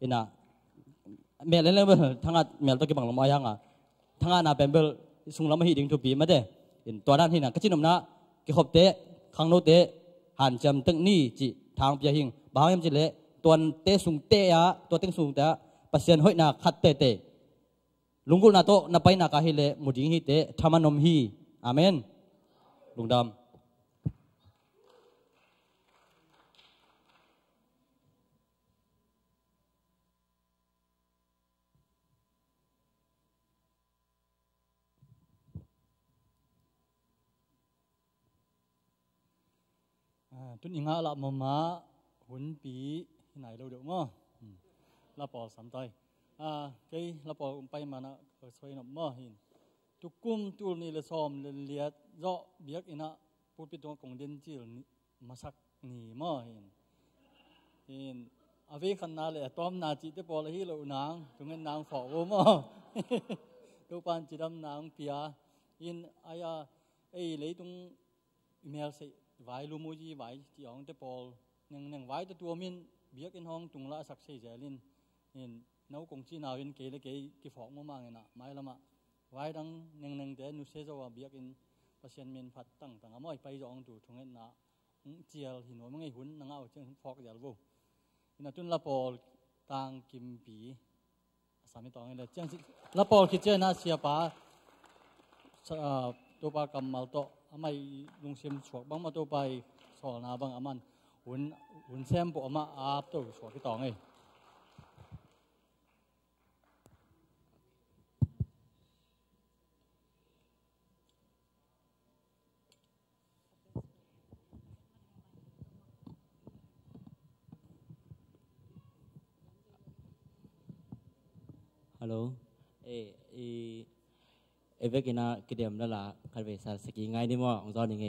อินะเมลเล่นเบลทางเมลตัวแกบังลงมายังทางน่ะเป็นเบลสุงลำไม่หิดิ้งทุบีมาเด้อินตัวด้านที่น่ะก็จีนมนะแกขบเตะข้างโน้ตเตะหันจำตึงนี่จีทางเปียหิงบางยามจีเละตัวเตะสุงเตะตัวเต็งสุงเตะเปอร์เซ็นต์ห้อยน่ะขัดเตะลุงกุนาโตนับไปนักฮิเลมุดิงฮิเตะธรรมนมฮีอาเมนลุงดำตุนอิงาละมมาหุ่นปีไหนเราเดี๋ยวมั้งละปอสามใจเจ้ละปอไปมานะสวยหน่อมหินตุกุมตุลนี่ละซ้อมเลียดเจาะเบียกอินะพูดปิดตัวกงเด่นจิลมาสักนี่มั้งหินอาเวขันนาเลยต้อมนาจิตเตปอละฮิโลนางตรงนั้นนางฝอกมั้งตัวปานจิดำนางเปียหินอายาเลยตรงเมลสิไว้ลูมูจีไว้ที่องเตปอลยังไว้ตัวมินเบียกอินห้องตรงละสักเสียลินหินน้ากงจีนาวินเกลเกกี่ฟอกมั่งมั่งนะไม่ละมาไว้ดังยังเดนุเซจว่าเบียกินเปอร์เซ็นต์มินพัดตั้งอ่ะไม่ไปจองดูตรงนั้นนะเจียหินว่ามึงไอ้หุ่นนั่งเอาเจ้าฟอกเดียวรู้นะตุนละปอลต่างกิมปีสามีต่อไงเลยเจ้าละปอลคิดเจ้าน่าเสียป้าตัวปากำมาโตไม่ลุงเสียมสวกบางมาตัวไปสอนนาบางอามันหุ่นแซมปอมาอาบตัวสวกที่ต่อไงฮัลโหลเวกินากิเดียมนั่นละคันเวสสกีง่ายนี่มั้งองค์จอนยังไง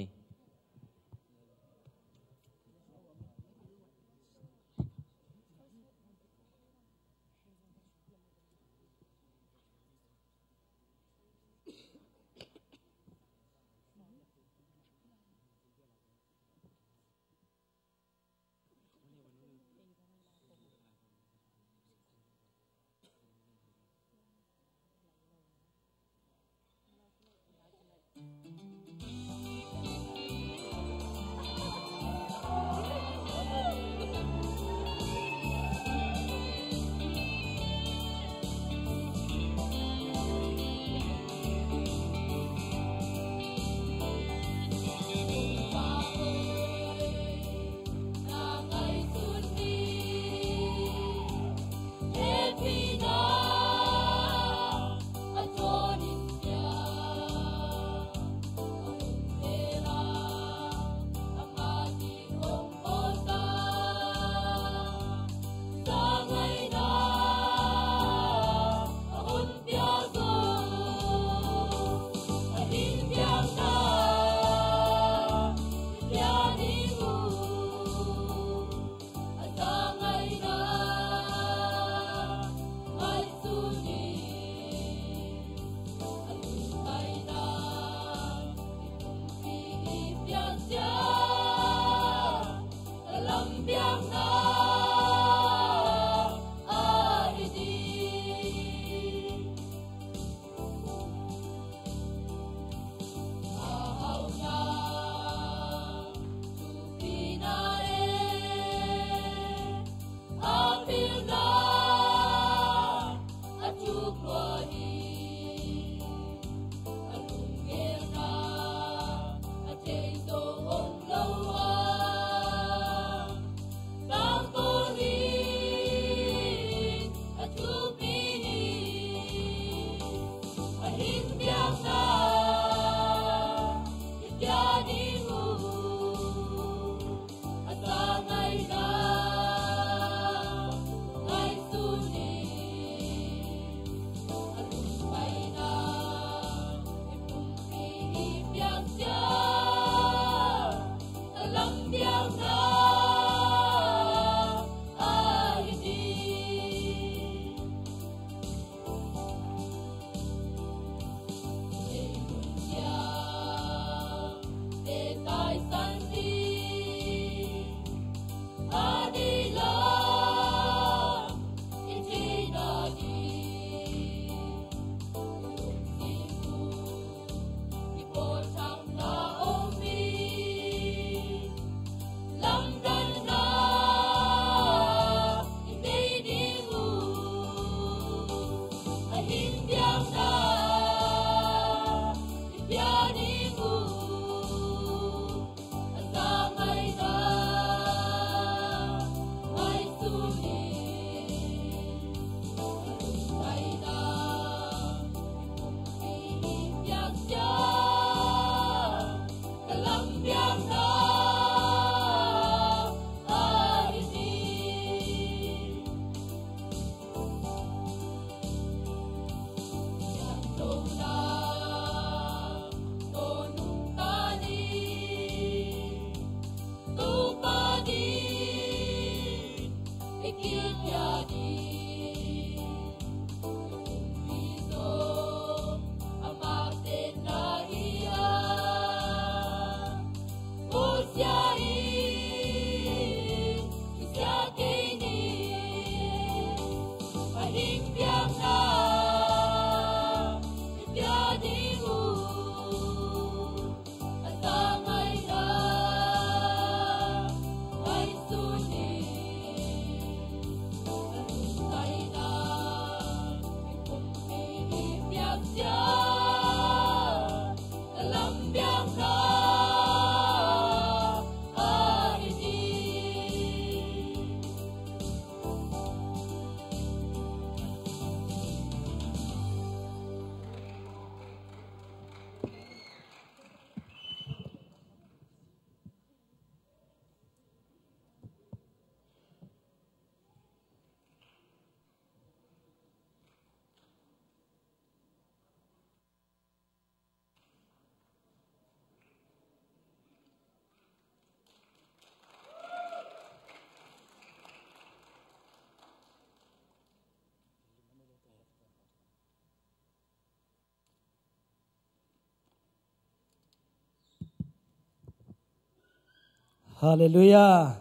Hallelujah.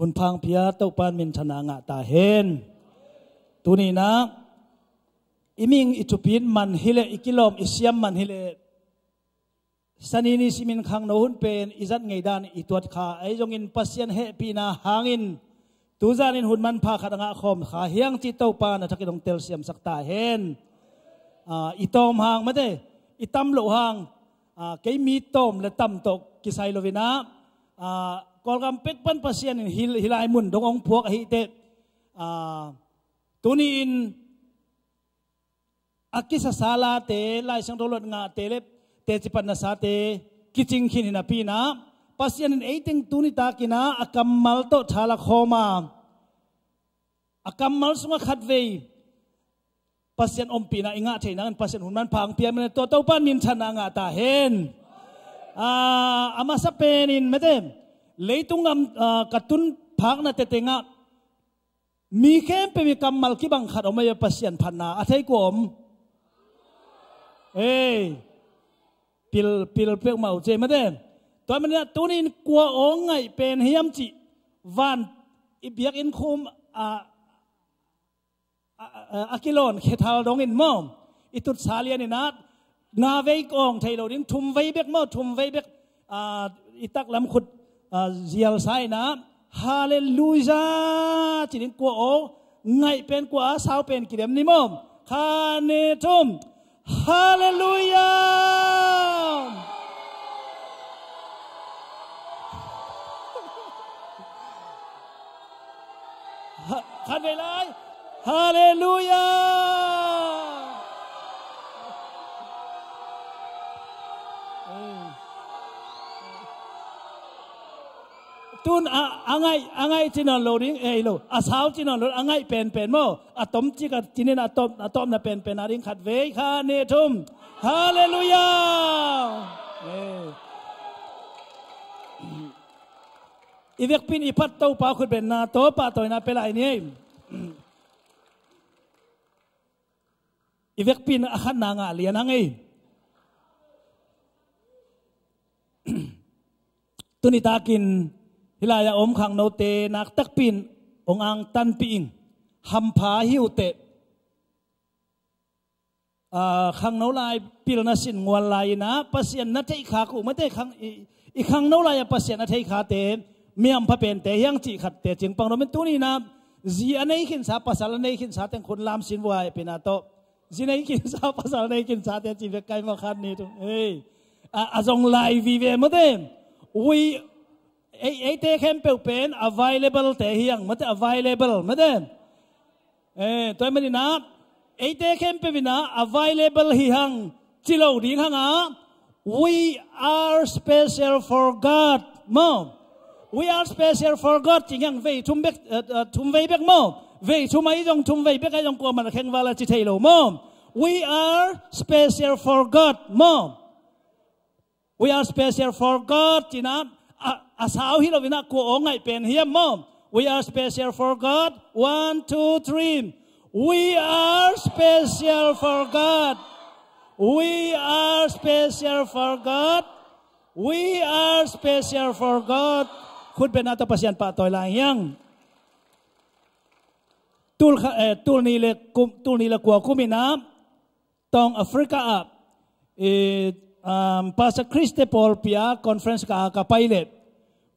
Hun phang pia to pan min thana nga ta hen. Tunina iming itupin man hile ikilom isyam man hile. Sanini simin khang no hun pen izat ngei dan ituat kha ai jong in pasien he pina hangin. Tuzanin hun man pha khat nga khom kha hiang chi to pa na thakidong tel siam sakta hen. Itom hang mate itam lo hang cái mi tom le tam tok kisai lovina kolgam pek pan pasien hilai mun dong ong puak hi te tuni in akisa sala te lai sang dolot nga te le te chipan na sa te kiching khin na pina pasien in eiting tuni ta kina akamal to thala khoma akamal sunga khatwei pasien ompina inga theina pasien hunman phang pia men to pan min thana nga ta hen ama sa penin medem leitung am katun phang na tetenga mi khem pe mi kamal ki bang khat omaya pasien phanna athai ko om pil pek mau che medem to man tunin kwa ong ngai pen hiam chi van ibiak in khum akilon khethal dong in mom itut salian inat nga vei kong thailo ding thum vei bek mo thum vei bek itak lam khut zial sai na hallelujah chinin ko o ngai pen ko a sao pen kidem ni mom khane thum hallelujah khan vei lai hallelujah tun angai chinon loading lo asau chinon load angai pen mo atom chi ka chinin atom na pen aring khat ve kha ne thum hallelujah ivek pin ipat to pa khut ben na to pa toy na pelai ni ivek pin akhan na nga lian angai tuni takin hilaya om khang no te nak tak pin ong ang tan ping ham pha hiu te khang no lai pil na sin ngwal lai na pasien na thei kha ku ma te khang I khang no lai pasien na thei kha te miam pha pen te yang chi khat te ching pang no men tu ni na zi anei khin sa pasal anei khin sa teng khun lam sin wai pe na to zi nei khin sa pasal nei khin sa te chi ve kai ma khan ni tu azong lai vi ve mo te we ai te khem pe pen available te hiang mate available mate toy mani na ai te khem pe vina available hi hang chilo ding hanga we are special for God mom we are special for God ching hang ve thum ve bek mo ve thum ai jong thum ve bek ai jong ko man kheng wala chi thailo mom we are special for God mom we are special for God china asau hi lovina ko ongai pen hiam mom we are special for God 1 2 3 we are special for God we are special for God we are special for God khut ben ata pasien pa toy lang yang tul ni le kwa kumina tong Africa up Pastor Christe Paul Pia conference ka pilot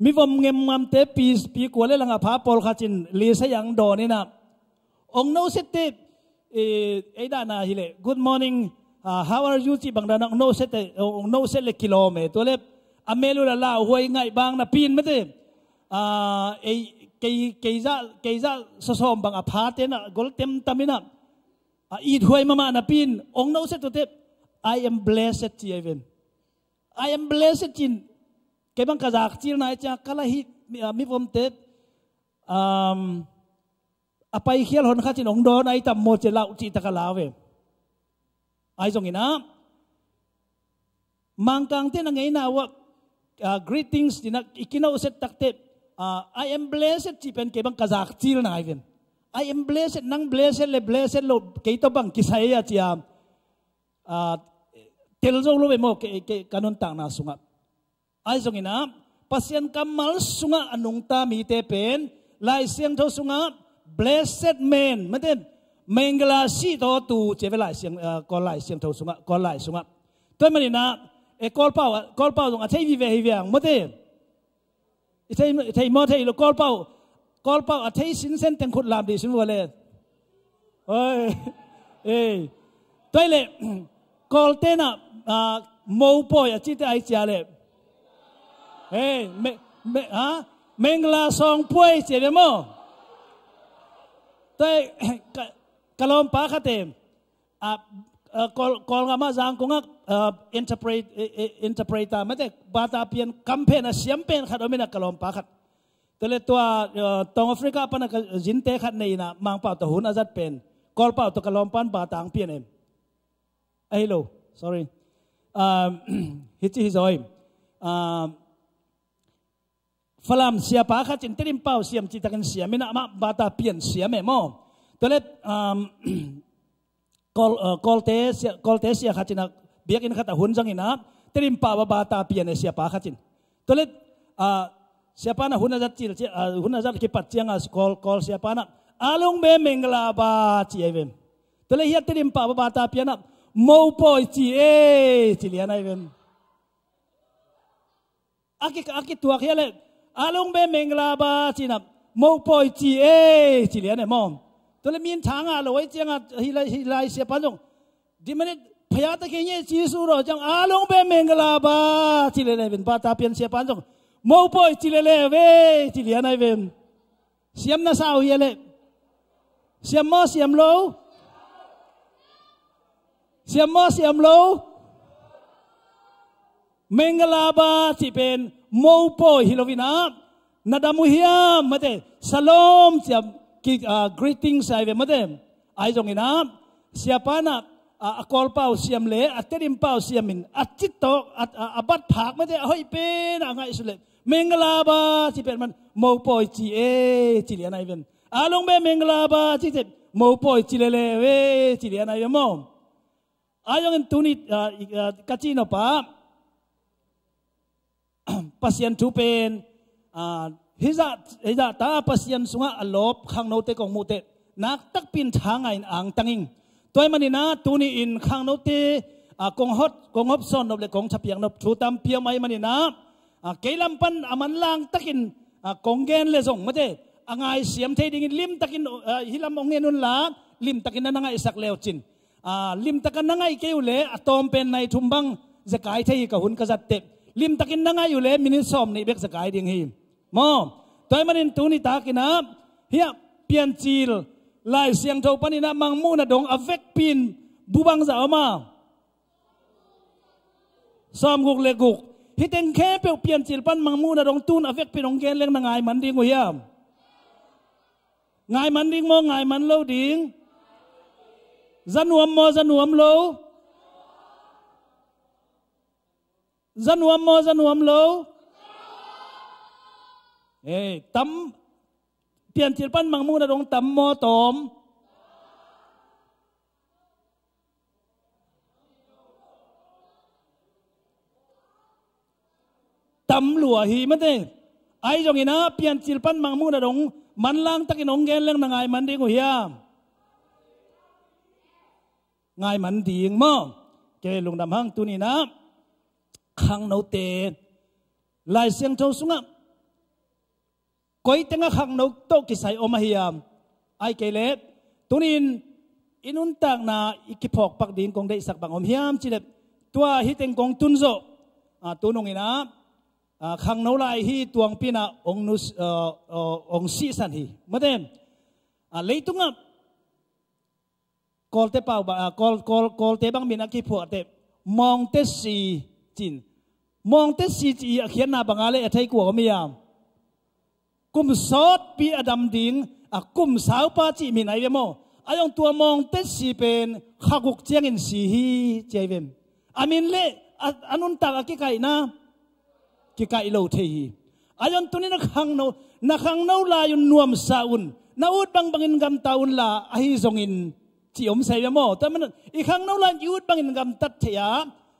mi vom ngem ngam te peace pi ko le langa pha Paul kachin li sa yang do ni na ong no sete da na hile good morning how are you chi bang da no sete ong no set le kilometer to le amelu la hoi ngai bang na pin mate keiza sosom bang apha te na gol tem tamina I hoi mama na pin ong no set to te I am blessed even. I am blessed in kebang kazak chil na cha kala hi mi vom te apai khial hon kha chin ong don ai tam mo che lau chi takalawe ai jong ina mangkang te na ngai na wa greetings dina ikino set takte I am blessed chi pen kebang kazak chil na even I am blessed nang blessed le blessed lo ke to bang kisai ya chia tel zo lo be mo ke kanun tang na sunga ai zong ina pasien kamal sunga anung ta mi te pen lai siang tho sunga blessed man maten mengla si to tu che lai siang ko lai siang tho sunga ko lai sunga toy manina e kol pau dong a thei vi ve hi viang mate thei mo thei lo kol pau a thei sin sen teng khut lam di sin wo le oi toy le kol te na mo poi a chi te ai cha le mengla song poi che le mo toy kalom pa khatem kol ngama jang ko ngak interpreta mate bata pian campaign a siam pen khat omina kalom pa khat tele tua tong Africa pan ka jinte khat nei na mang pa to hun azat pen kol pa to kalom pan batang pian em hello sorry hichi zoi falam siapa khat chin terim pau siam chi takan siam mina ma bata pian siam em mo tele kol te sia khatina biak in khata hun jang ina terim pa bata pian e siapa khatin tole siapa na hun azat chil hun azat ki pat chiang as kol siapa na alung be mengla ba chi evem tole hiat terim pa bata pian na mo poi chi chi lian evem aki tuak hele alung be mengla ba chi na mo poi chi chi lian e mom tole min thanga loi chiang hilai siapa jong di menit phaya ta ke nye chi su ro jang along be mengla ba chi le ben ba ta pian siapa jong mo poi chi le ve chi lian ai ven siam na sao hi le siam mo siam lo mengla ba chi pen mo poi hilovina nadamu hiam mate salom siam ki greetings ai ve mate ai jong ina siapa na akol pau siam le aterim pau siamin atito abat phak mate hoi pe na ngai sule mengla ba chi pen man mo poi chi chi lian ai ven along be mengla ba chi te mo poi chi le ve chi lian ai mo ayong tuni kachino pa pasien tu pen hiza ta pasien sunga alop khang no te kong mu te nak tak pin thang ai ang tanging toy manina tuni in khang no te kong hop son no le kong chapiang no thu tam pia mai manina keilam pan aman lang takin kong gen le zong mate angai siam thei ding lim takin hilam ong ngenun la lim takin na ngai sak leo chin lim takan na ngai keule atom pen nai thumbang zakai thei ka hun ka zat te lim takin na ngai ule minit som ni bek zakai ding hi mo toy manin tuni takina hia pian chil lai siang tho panina mang mu na dong avek pin bubang za ma som guk le guk hiteng khe pe pian chil pan mang mu na dong tun avek pin ong gen leng na ngai man ding hiam ngai man ding mo ngai man lo ding zanuam lo zanuam lo tam pian chil pan mang mu na dong tam mo tom tam lua hi mate ai jong ina pian chil pan mang mu na dong man lang takin ong gen leng na ngai man ding hiam ngai man ding mo ke lungdam hang tuni na khang no te lai siang tho sunga koi tenga khang no to ki sai oma hiam ai ke le tunin inun tak na ikipok pak din kong dei sak bang om hiam chile tua hi teng kong tunzo tunong ina khang no lai hi tuang pina ong si san hi madem leitunga kol te pau ba kol te bang min akipho te mong te si chin mong te si chi khian na bangale athai ko miam kum sot pi adam ding kum sau pa chi min ai mo ayong tua mong te si pen khaguk chiang in si hi chevem amin le anun ta ki kai na ki kai lo the hi ayon tunin na khang no la yun nuam saun na ut bang bangin gam taun la ahi zongin chi om sai mo ta man I khang no la ut bangin gam tat thea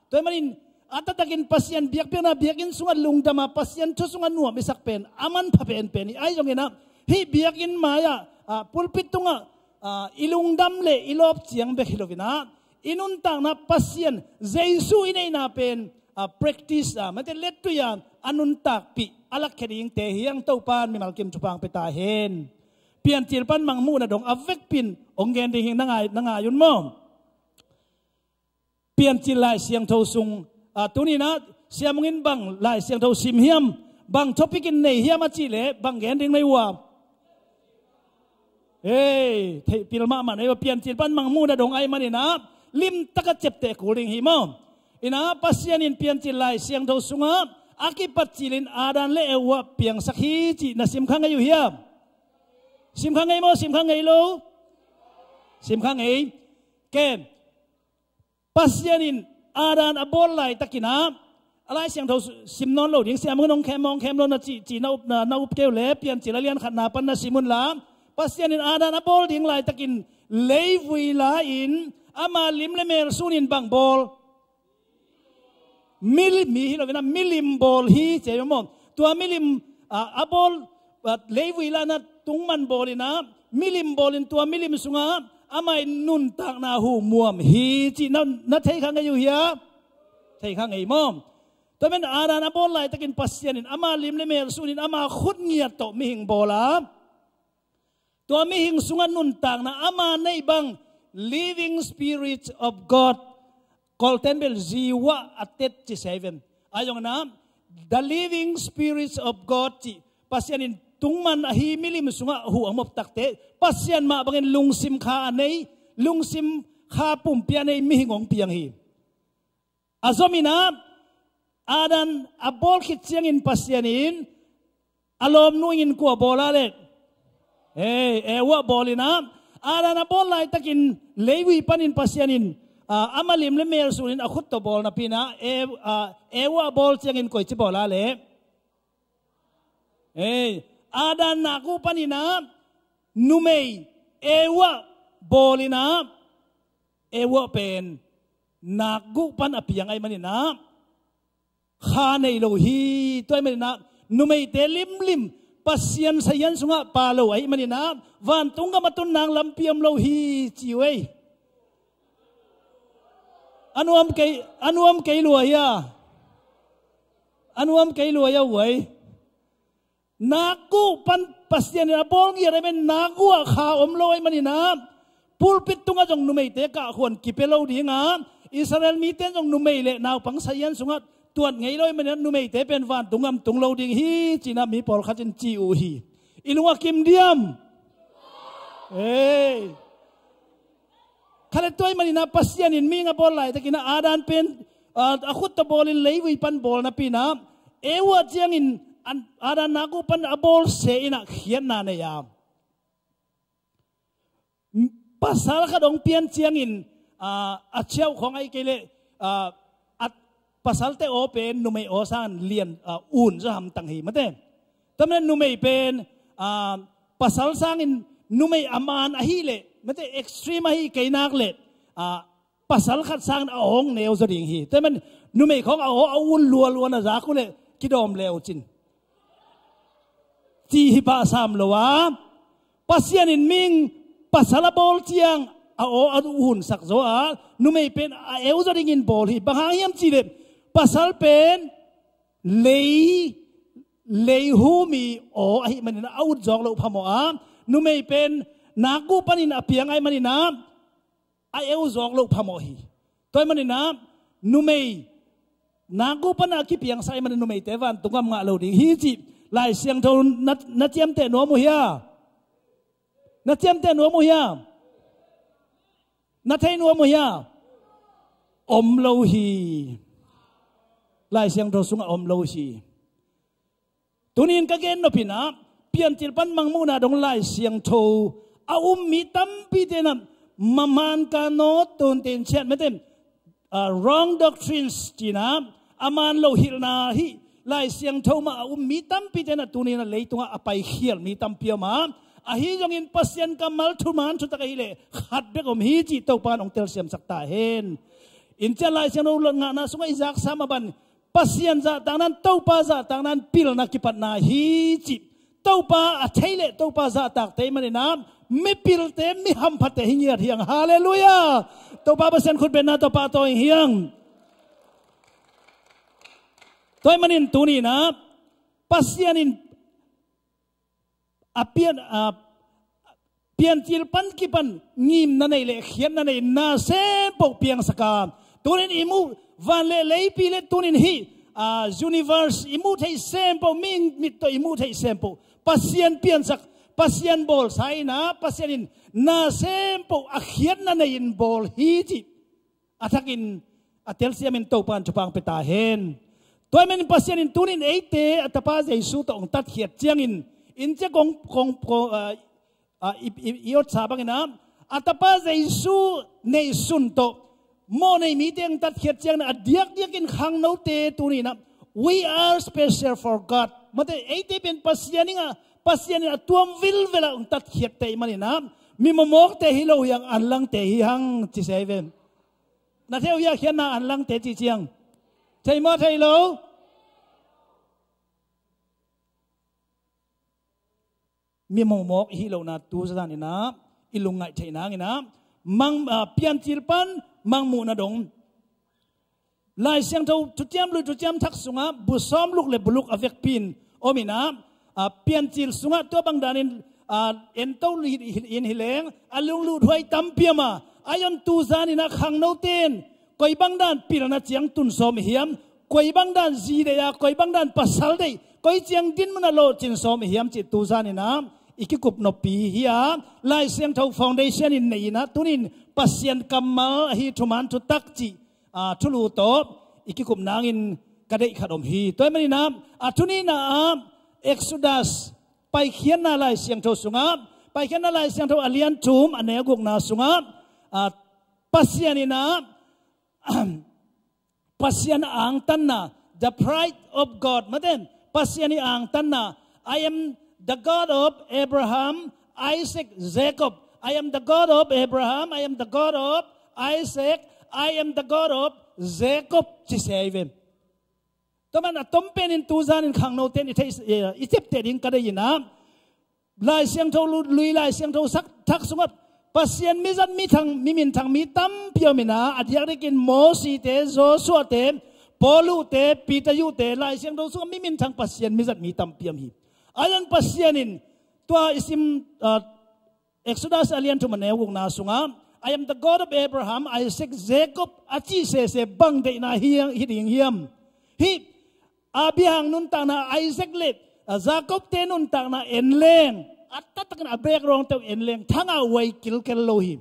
to manin atatakin pasien biak pena biakin sunga lungdama pasien tu sunga nuam isak pen aman pa pen ay jong ina hi biakin maya pulpit tunga ilungdam le ilop chiang be hilovina inuntang na pasien Jesu inay na pen practice mate let tu yan anuntak pi alak keding te hiang taupan mi malkim chupang petahen pian tilpan mangmu na dong avek pin onggen ding nangayun mo pian tilai siang tho sung tunina siamungin bang lai siang tho sim hiam bang topikin nei hiam achile bang gen ding nei wa pilma man ayo pian tilpan mangmu na dong ay manina lim takat chepte kuling himo ina pasyanin pian tilai siang tho sunga akipat cilin adan le ewa piang sakhi chi na sim khang ayu hiam sim khang ai mo sim khang ai lo sim khang ai ken pasyanin adan abol lai takina alai siang tho sim non lo ding siam nong kem lo na chi na up keu le pian chila lian khat na pan na simun la pasyanin adan abol ding lai takin leivui la in ama lim le mer sunin bang bol mi lo na milim bol hi chemo tua milim abol leivui la na tungman bolina milim bolin tua milim sunga amai nun tak na hu muam hi chi na thei khang ayu hia thei khang ei mom to men ara na bol lai takin pasyanin ama lim le mer sunin ama khut ngiat to mi hing bola to mi hing sunga nun tak na ama nei bang living spirit of God called tembel jiwa atet chi 7 ayong na the living spirits of God chi pasyanin tungman ahi milim sunga hu amop takte pasyan ma bangin lungsim kha anei lungsim kha pumpian nei mihingong piang hi azomina adan abol khit chiangin pasyanin alom nuingin ko bola le ewa bolina adan abol lai takin lewi panin pasyanin amalim le mer sunin akhut to bol na pina ewa bol chiangin koi chi bola le adan naku panina numei ewa bolina ewa pen naku pan apiang ay manina khanei lo hi toy manina numei te lim pasyan sayan sunga palo ay manina van tunga matun nang lampiam lo hi chiwei anuam kay luaya wei naku pan pasyan na bol ngi remen naku kha omlo ay manina pulpit tunga jong numei te ka khon kipelo dinga Israel miten jong numei le naw pang sayan sunga tuan ngai loi manina numei te pen van tungam tunglo ding hi china mi pol khatin chi u hi ilunga kim diam khala toy manina pasyan in minga bol lai takina adan pen akhut to bolin leiwi pan bol na pina ewa chiang in ada naku pan abol se ina khian na ne ya pasal ka dong pian chiang in achau khong ai kele at pasal te open numei osan lian un za ham tang hi mate tamne numei pen pasal sang in numei aman ahile mate extreme hi kainak le pasal khat sang ong neo zo ding hi tamen numei khong un lual na za ku le kidom leo chin ti pa sam lowa pasyan in ming pasala bol chiang un sak zo numei pen eu zo ding in bol hi bahayam chi le pasal pen lei hu mi ai manina out jong lo phamo numei pen naku panin apiang ay manina eu jong lo phamo hi toy manina numei naku pan akipiang sai man numei te van tungam nga lo ding hi chi lai siang tho na chiam te no mu hia na chiam te no mu hia na thai no mu hia om lo hi lai siang tho sunga om lo hi tunin ka gen no pina pian til pan mang mu na dong lai siang tho mi tam pi te na maman ka no ton ten chat metem wrong doctrines china aman lo hil na hi lai siang tho ma mi tam pi te na tunin na leitunga apai khial mi tam pi ma ahi jong in pasyan kamal thuman chu ta kai le khat be kom hi chi to pan ong tel siam sakta hen อินเจลายเสียงเรางานาสงอิจักสามบันปัสยันจะต่างนั้นเต้าป้าจะต่างนั้นพิลนักกิปัตนาฮีจิเต้าป้าอัฐเล่เต้าป้าจะตักเตมันน้ำไม่พิลเตไม่ห้ำพัดเตหิเงียเฮียงฮาเลลูยาเต้าป้าเปอร์เซ็นต์คุณเป็นนาเต้าป้าตัวเฮียงตัวมันอินตัวนี้นะปัสยันอินเปลี่ยนจิลปันกิปันงิมนั่นเองเขียนนั่นเองน่าเซปกเพียงสกามตัวนี้อิมูวันเล่ปีเล่ตัวนี้ฮีuniverseอิมูให้เซมปมิงมิตรอิมูให้เซมปปัสยันเปลี่ยนสักปัสยันบอลใส่นะปัสยันน่าเซมปอักเขียนนั่นเองบอลฮีจิอัฐกินอัตเตลเซียมินโตปันจุปังเปตาเฮนตัวมันปัสยันตัวนี้เอเตอัตป้าจะสู้ต่อองตัดเขียดเจียงอินเจ้ากงอีอดสาบังนะอัตป้าจะสู้ในสุนโตโมในมีเตียงตัดเขียดเจียงนะเดียกกินขังโนเตตัวนี้นะ we are special for God มันแต่ไอ้ที่เป็นปัสยานี่ตัววิลเวลาตัดเขียดเตมันนี่นะมีมมอกเตฮิโลยังอันลังเตฮิหังจิเซเวนนาเทียวยาเขียนนะอันลังเตจิเจียงใช่ไหมใช่โลมีมมอกฮิโลนะตัวสันนี่นะอิลุงไงใช่นะนี่นะมังเพียนจิลปันมังมูนาดงลายเสียงเท่าจุดเจียมลุยจุดเจียมทักสุงะบุษอมลูกเล็บบุลุกอเวกปินโอมินะเพียนจิลสุงะตัวบางดานินเอ็นเต้าอินฮิเลงอลุงลูดหวยตั้มเปียมาอายันตูซานินะขังโนเตนกอยบางดานปีรนัดเจียงตุนสมเฮียมกอยบางดานจีเดียกอยบางดานปัสสัลเดยกอยเจียงดินมันโลจินสมเฮียมจิตตูซานินะอีกกุบนปีเฮียลายเสียงเท่าฟาวเดชันอินในนะตุนินปัสยันกัมมาฮีทุมันทุตักจีทุลูโตอีกกุบนางอินกระเดยขดมฮีตัวมันนะทุนีนะเอ็กซ์ดัสไปเขียนนาลายเสียงเท่าสุงะไปเขียนนาลายเสียงเท่าอเลียนจูมอันเนกุกนาสุงะปัสยันนี่นะปัสยันอ่างตันนะ the pride of God มาเด่นปัสยันนี่อ่างตันนะ I am the God of Abraham, Isaac, Jacob. I am the God of Abraham. I am the God of Isaac. I am the God of Jacob. ที่เสียเองตัวมันต้มเป็นอินตูซานินขังโนเตนอิเทปเตดิงก็ได้ยินนะลายเสียงเท่าลุยลายเสียงเท่าสักทักสงัดปัสยันมิจันมีทางมีมินทางมีตั้มเพียวมินะอาทิตย์ได้กินโมสีเตโซสัวเตปอลูเตปีตายุเตลายเสียงเท่าสุงมีมินทางปัสยันมิจันมีตั้มเพียวมีอายันปัสยานินตัวอิสิมเอ็กซ์ดัสอาเลียนทุมันเอวงนาสุงะ I am the God of Abraham, Isaac, Jacob อาชีเสบังเดนาเฮียงฮิดิงเฮียมฮิอาบิฮังนุนตานาไอแซคเล็ดจาคอบเตนุนตานาเอ็นเลงอัตตะกันอาเบกรองเตวเอ็นเลงทั้งเอาไว้กิลเกลโลหิม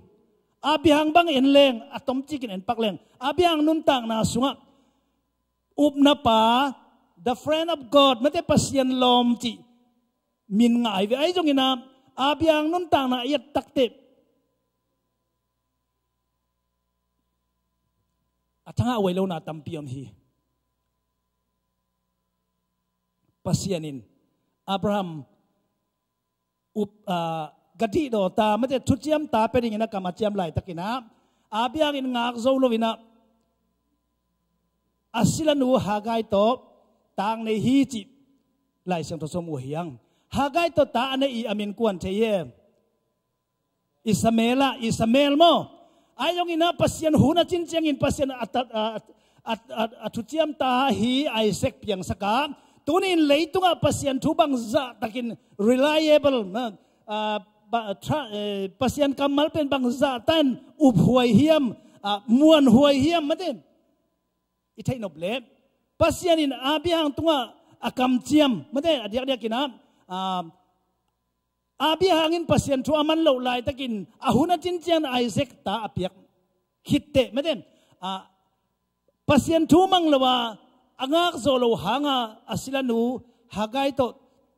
อาบิฮังบังเอ็นเลงอัตตมจิกินเอ็นปักเลงอาบิฮังนุนตานาสุงะอุบนาปา the friend of God ไม่ได้ปัสยันลมจิมินง่ายไว้ไอ้จงอินาอาบิยังนุนต่างนะยัดตักเตบทั้งเอาไว้แล้วนาตัมพิยมฮีปัสยานินอับราฮัมกติโดตาไม่ได้ชุดเจียมตาเป็นอย่างนั้นกรรมเจียมไหลตะกินะอาบิยังอินงากโซโลวินะอาศิลานูฮากายโตต่างในฮีจิไหลเสียงทศมุฮียังฮากายตัวตาอันนี้อามินกวนเทียอิสเมลโมไอ้ยงอินาปัสยันหูนัจินเจียงอินปัสยันอัตุเจียมตาฮีไอเซกเพียงสกาตัวนี้เลยตัวปัสยันทุบังจะตะกิน reliable ปัสยันกำมัลเป็นบังจะตันอุบหวยเฮียมมวนหวยเฮียมมาเด่นอิทัยนบเล็บปัสยันอินอาบิฮังตัวอากำเจียมมาเด่นเดียกกินะอาบิฮังอินปัสยันทัวมันเหลาไหลตะกินอาหุนัจินเจียนไอเซกตาอเปียกคิดเตะไม่เด่นปัสยันทัวมังละว่าอังกโซโลหางอาศิลานูฮากายโต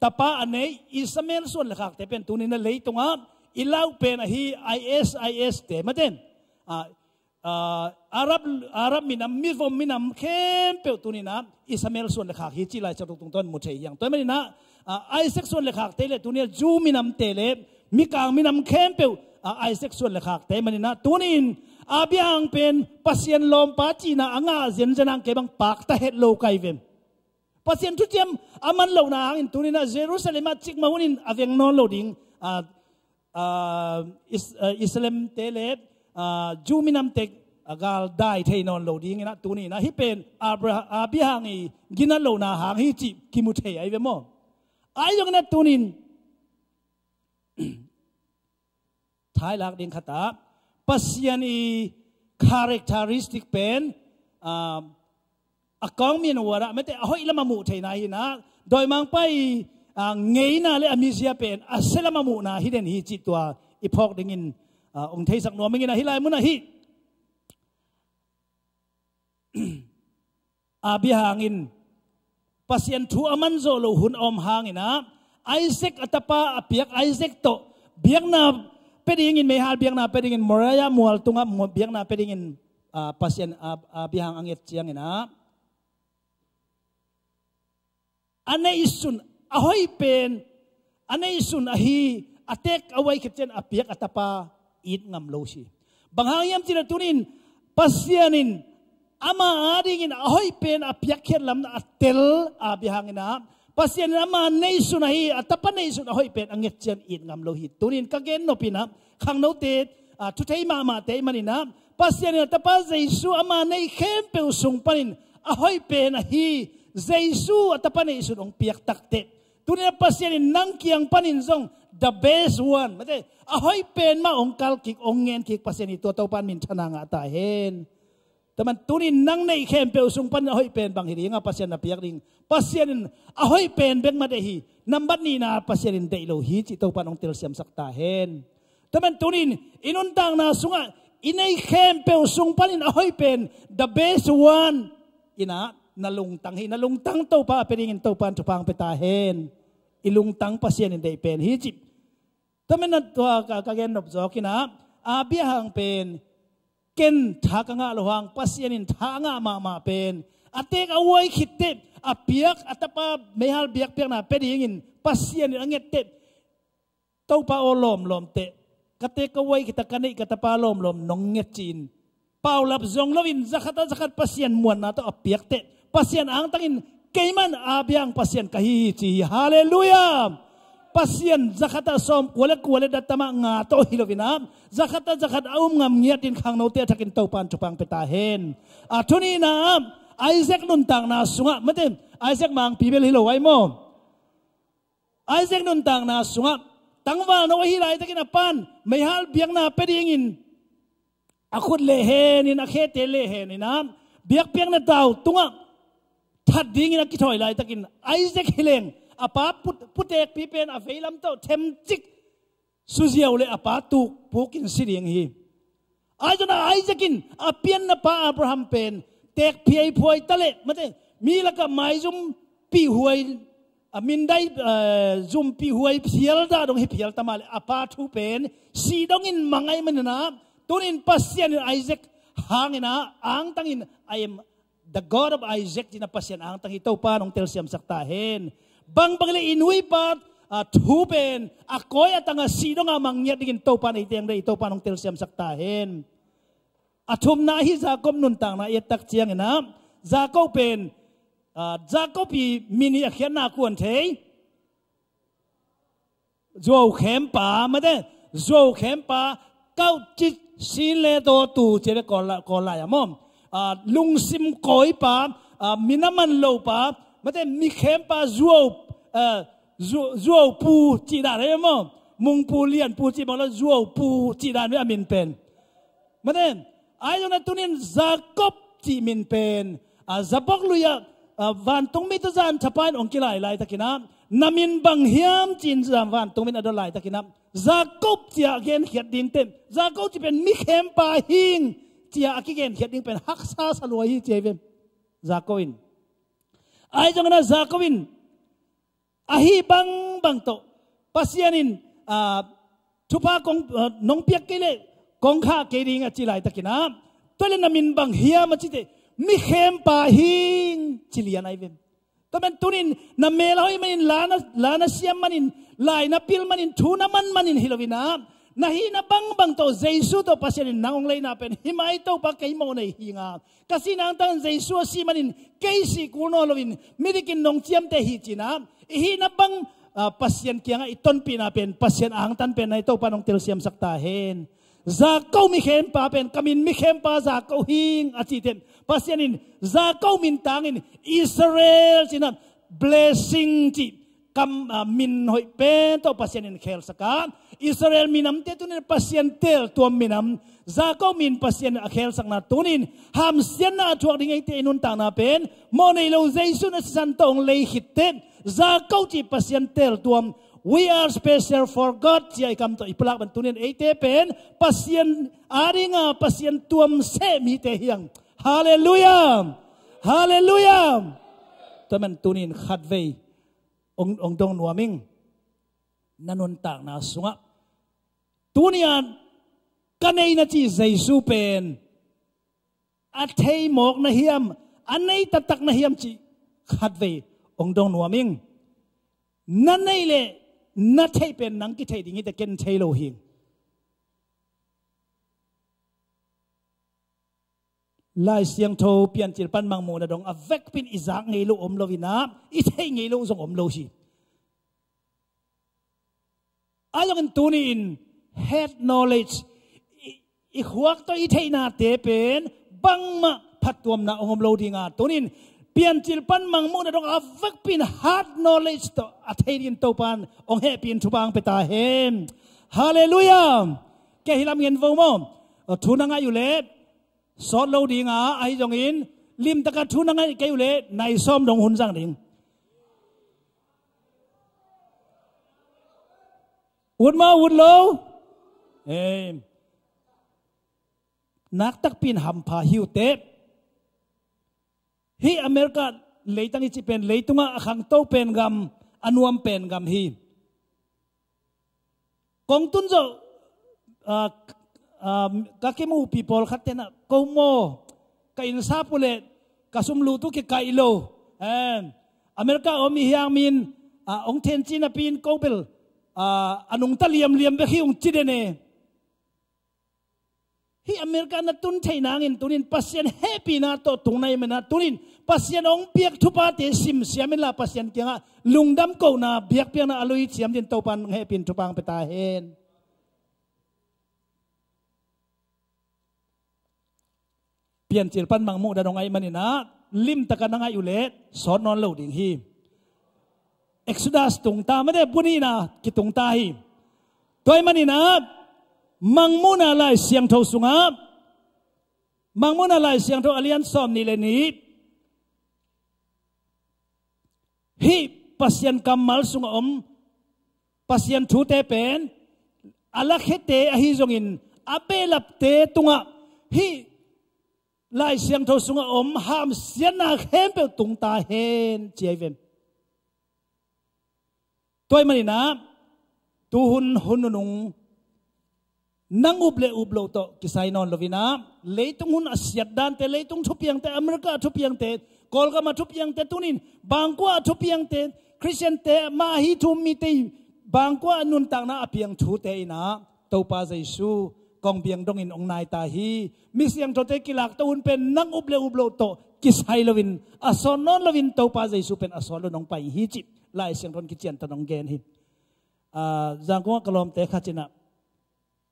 ตาปาอันนี้อิสเมลส่วนละขักแต่เป็นตัวนี้นั่นเลยตรงอ่ะอิลาวเป็นฮีไอเอสเตะไม่เด่นอารับมินำมิฟอมมินำเข้มเปลตัวนี้นะอิสเมลส่วนละขักฮิจิไลจะตรงต้นหมดเชียงตัวไม่ได้นะไอเซ็กส่วนเลขาเตเลตัวนี้จูมินำเตเลมีกางมินำเข้มเปลไอเซ็กส่วนเลขาเตมันนะตัวนี้ อาเบียงเป็นปัสยันลมป้าจีน่าอ่างเจนจันงเก็บังปากตาเฮดโลกายเวมปัสยันทุกเจียมอามันโลนาอินตุนินะเยรูซาเล็มจิกมาหุนินอาเวียงนอนโลดิงอิสลามเตเลจูมินัมเตกกาลได้เทนอนโลดิงนะตุนีนะฮิเป็นอาเบียงอีกินันโลนาหางฮิจิกิมุเทไอเวมไอยังนะตุนินท้ายหลักดิ่งขตาปัสยันอี characteristic เป็นกองมีนวระไม่แต่เอาอีละมามุเทนายนะโดยมังไปเงยนาเลอมิเซียเป็นเซละมามุนาฮิเดนฮิจิตตัวอีพอกดิ่งินองเทสักหน่วยไม่กินนะฮิไลมุนะฮิอาบิหางินปัสยันทูอามันโซโลหุนอมหางินะไอเซกอัตปาอเปียกไอเซกโตเบียงนาpedingin mehal biang na pedingin moraya mual tunga biang na pedingin pasien bihang angit siang ina ane isun ahoy pen ane isun ahi atek away kitchen apiak atapa it ngam losi banghayam tinatunin pasienin ama adingin ahoy pen apiak lam na atel bihang ina pasien nama neisun ahi atapa neisun ahoy pen angit sian it ngam lohi tunin kagen no pina khang no te tutai ma te manina pasien atapa jesu ama nei khem pe usung panin ahoy pen ahi jesu atapa neisun ong piak takte tunin pasien nang kiang panin zong the best one mate ahoy pen ma ong kal kik ong ngen kik pasien ito to pan min thana nga ta hen taman tunin nang nei khem pe usung pan ahoy pen bang hiri nga pasien na piak ding pasien ahoy pen beng ma dehi nambat ni na pasien de lo hi chi to pan ong tel siam sakta hen taman tunin inuntang na sunga inay khem pe usung panin ahoy pen the best one ina nalungtang hi nalungtang to pa pedingin to pan tupang peta hen ilungtang pasien de pen hi chi taman na to kagen nop zokina abiyang pen ken thakanga lohang pasienin thanga ma pen atek awai khitte apiak atapa mehal biak piak na pedingin pasienin angette topa olom te katek awai kita kanai katapa lom nong ngecin paulap zong lovin zakat pasien muan na to apiak te pasien ang tangin kaiman abiyang pasien kahi chi hallelujah pasien zakata som kualet datama nga to hilovina zakata ngam ngiatin khang no te thakin topan chupang petahen athuni na Isaac nun tang na sunga mate Isaac mang pibel hilo wai mo Isaac nun tang na sunga tangwa no hilai takin apan mehal biang na pedingin akut lehenin akhete lehenin na biak piang na daw tunga thadingin akithoi lai takin Isaac hileng apa putek pipen aveilam to temchik suziaw le apa tu pukin siring hi ajona Isaakin apian na pa Abraham pen tek piai phoi tale mate milaka mai zum pi huai amindai zum pi huai phial da dong hi phial tamale apa thu pen si dong in mangai manana tunin pasien Isaac hangina ang tangin I am the God of Isaac dina pasien ang tangi to pa nong tel siam sakta hen bang le inui pat thupen akoy atanga sido nga mangyat digin topan iteng dai topan ong tel siam sakta hen athum na hi Jacob nun tang na yetak chiang ina Jacob pen Jacob pi mini akhian na kuan thei zo khem pa ma de zo khem pa kau chi sin le do tu che ko la ya mom lung sim koi pa minaman lo pa ma de mi khem pa zuo pu chi da re mo mung pu lian pu chi ba la zuo pu chi da me amin pen ma de ayo na tunin Jacob chi min pen zabok luya van tung mi to zan chapan ong kilai lai takina namin bang hiam chin zam van tung min adolai takina Jacob chia gen khiat din tem Jacob chi pen mi khem pa hing chia akigen khiat ding pen haksa saloi hi chevem Jacobin ai jong na Jacobin ahi bang to pasianin thupa kong nong piak kele kong kha ke ring achilai takina tole namin bang hiam achite mi khem pa hing chilian ai vem to men tunin na meloi manin lana siam manin lai na pil manin thuna manin hilovina nahi na bang to Jesus to pasyanin nangong lay na pen himay to pa kay mo na hinga kasi nang tan Jesus si manin kay si kuno lovin midikin nong Thiam te hichina ihi na bang pasyan kaya nga iton pinapen pasyan ang tan pen na ito panong tilsiam saktahin zakaw mikhem pa pen kamin mikhem pa zakaw hing at sitem pasyanin zakaw mintangin Israel sinan blessing ti kam min hoi pen to pasyanin khel saka Israel minam te tunin pasyan tel tuam minam zakaw min pasyan akhel sak na tunin ham sian na chuak ding te inun ta na pen mo nei lo jaisu na san tong lei hitte zakaw ti pasyan tel tuam we are special for God ti ai kam to ipulak ban tunin ate pen pasyan aringa pasyan tuam se mi te hiang hallelujah hallelujah taman tunin khatwei ong dong nuaming nanun tak na sunga tunian kanay na chi Jesu pen athay mok na hiam anay tatak na hiam chi khatwei ong dong nuaming nanay le na thay pen nang ki thay dingi te ken thay lo hing lai siang tho pian chil pan mang mo na dong avek pin izak ngei lo om lo vina I thay ngei lo zong om lo si ayong tunin head knowledge I huwag to I thay na te pen bang ma patuam na ongom lo dinga tunin pian chil pan mang mo na dong avek pin hard knowledge to athay din to pan ong he pin thubang peta hen hallelujah ke hilam ngen vo mo thuna nga yule sot lo di nga ai jong in lim taka thu na ngai kai ule nai som dong hun jang ding ud ma ud lo nak tak pin ham pha hiu te hi America leitang I chi pen leitunga akhang to pen gam anuam pen gam hi kong tun zo kakimu people khatena komo kain sapule kasumlutu ke kailo America omi hiang min ong ten china pin kobel anung taliam liam be hiung chidene hi America na tun thainangin tunin pasien happy na to tungnai mena tunin pasien ong piak thupa te sim siamin la pasien kya lungdam ko na biak piak na alui siam din to pan happy thupang peta hen pian chil pan mang mu da dong ai manina lim takan ngai ule son non lo ding hi Exodus tung ta ma de bunina ki tung ta hi toy manina mang mu na lai siang tho sunga mang mu na lai siang tho alian som ni le ni hi pasien kamal sunga pasien thu te pen ala khete a hi zongin abelap te tunga hi lai siang tho sunga ham sian na khem pe tung ta hen chevem toy manina tu hun nung nang uble ublo to kisai non lovina leitung hun asiat dan te leitung thupiang te America thupiang te kolgama thupiang te tunin bangkwa thupiang te Christian te ma hi thum mi te bangkwa nun tang na apiang thu te ina to pa Jesu kong biang dong in ong nai ta hi mi siang to te kilak to hun pen nang uble ublo to kisai lovin ason non lovin to pa Jesu pen ason lo nong pai hi chi lai siang ton ki chen to nong gen hi jang ko kalom te khachina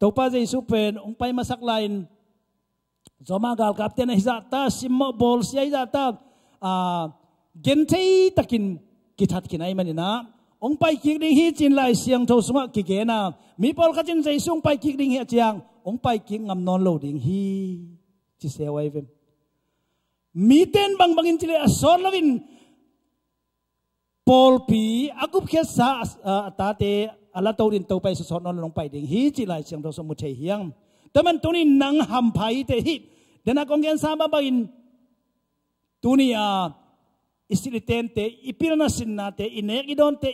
to pa Jesu pen ong pai masak lain zoma gal kap te na hizata simmo bol sia hizata gen thei takin kithat kinai manina ong pai ki ding hi chin lai siang tho sunga ki ge na mi pol kachin Jesu ong pai ki ding hi chiang ong pai ki ngam non lo ding hi chi se wai vem mi ten bang bangin chile asor lovin pol pi akup khe sa ta te ala to din to pai so non long pai ding hi chi lai siang tho so mu thei hiang taman tunin nang ham phai te hi dena kong gen sa ba bagin tunia isiliten te ipil na sin na te inek idon te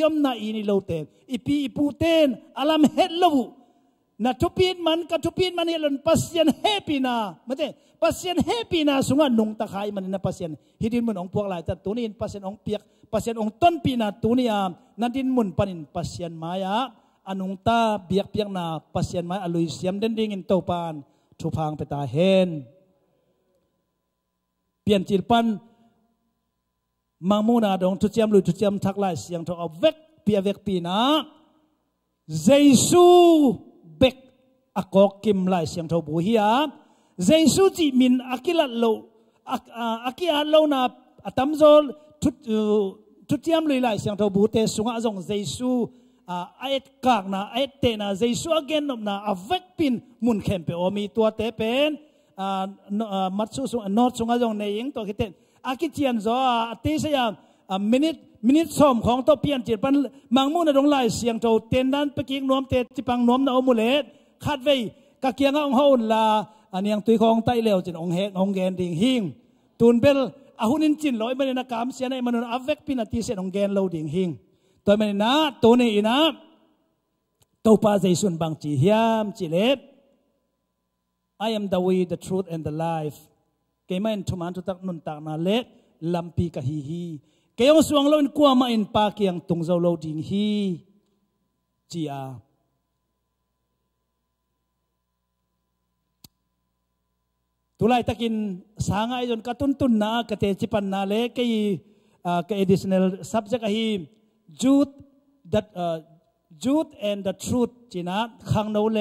yom na ini lo te ipi iputen alam het lobu na tupin man ka tupin man elon pasien happy na mate pasien happy na sunga nung ta khai man na pasien hidin mun ong puak lai ta tunin pasien ong piak pasien ong ton pi na tunia nadin mun panin pasien maya อนุงตาเบียกเปียกนาปัสยันไม้อลุยเสียมเด่นดิ่งอินโตปานทุพังไปตาเห็นเปลี่ยนจิตปันมังมูนาดงทุเจียมลุยทุเจียมทักไล่เสียงทอเวกเปียเวกปีนาเยซูเบกอากอกกิมไล่เสียงทอบุฮิอาเยซูจิมินอากิลัดโลอากิอาโลนาตัมโซลทุเจียมลุยไล่เสียงทอบุเตสุงอาจงเยซูไอเอ็ดกากนาไอเอ็ดเตนาเยซูอเกนนนาอเวกปินมุนเข้มเปโอมีตัวเตเป็นมัดสุสุนอดสุงอาจงในยิงตัวคิดเตอากิเจียนโซเตสยามมินิสอมของตัวเปลี่ยนจิตปันมังมูนดงไล่เสียงโตเต้นนั้นไปกิงนวมเตจิปังนวมนาอมุเลตคาดไว้กะเกียงองเฮาลาอันยังตุยของไตเลวจินองเฮงองแกนดิ่งหิงตูนเบลอาหุนินจินลอยมันในนักกามเสียในมนุษย์อเวกปินาทีเสองแกนเลวดิ่งหิงตัวมันนะตัวนี้นะตัวป้าใจส่วนบางจีเฮียมจิเลต I am the way the truth and the life เกมันทุมันทุตักนุนตักนาเลลำปีกะฮีเกี่ยวสวงเราอินกัวมาอินปาเกียงตรงเจ้าเราดิ่งฮีจีอาตุลายตะกินสางายจนกระตุ้นตุนนากระเตจิปันนาเลกะ additional subject ฮีJude and the truth จีนะขังโนเล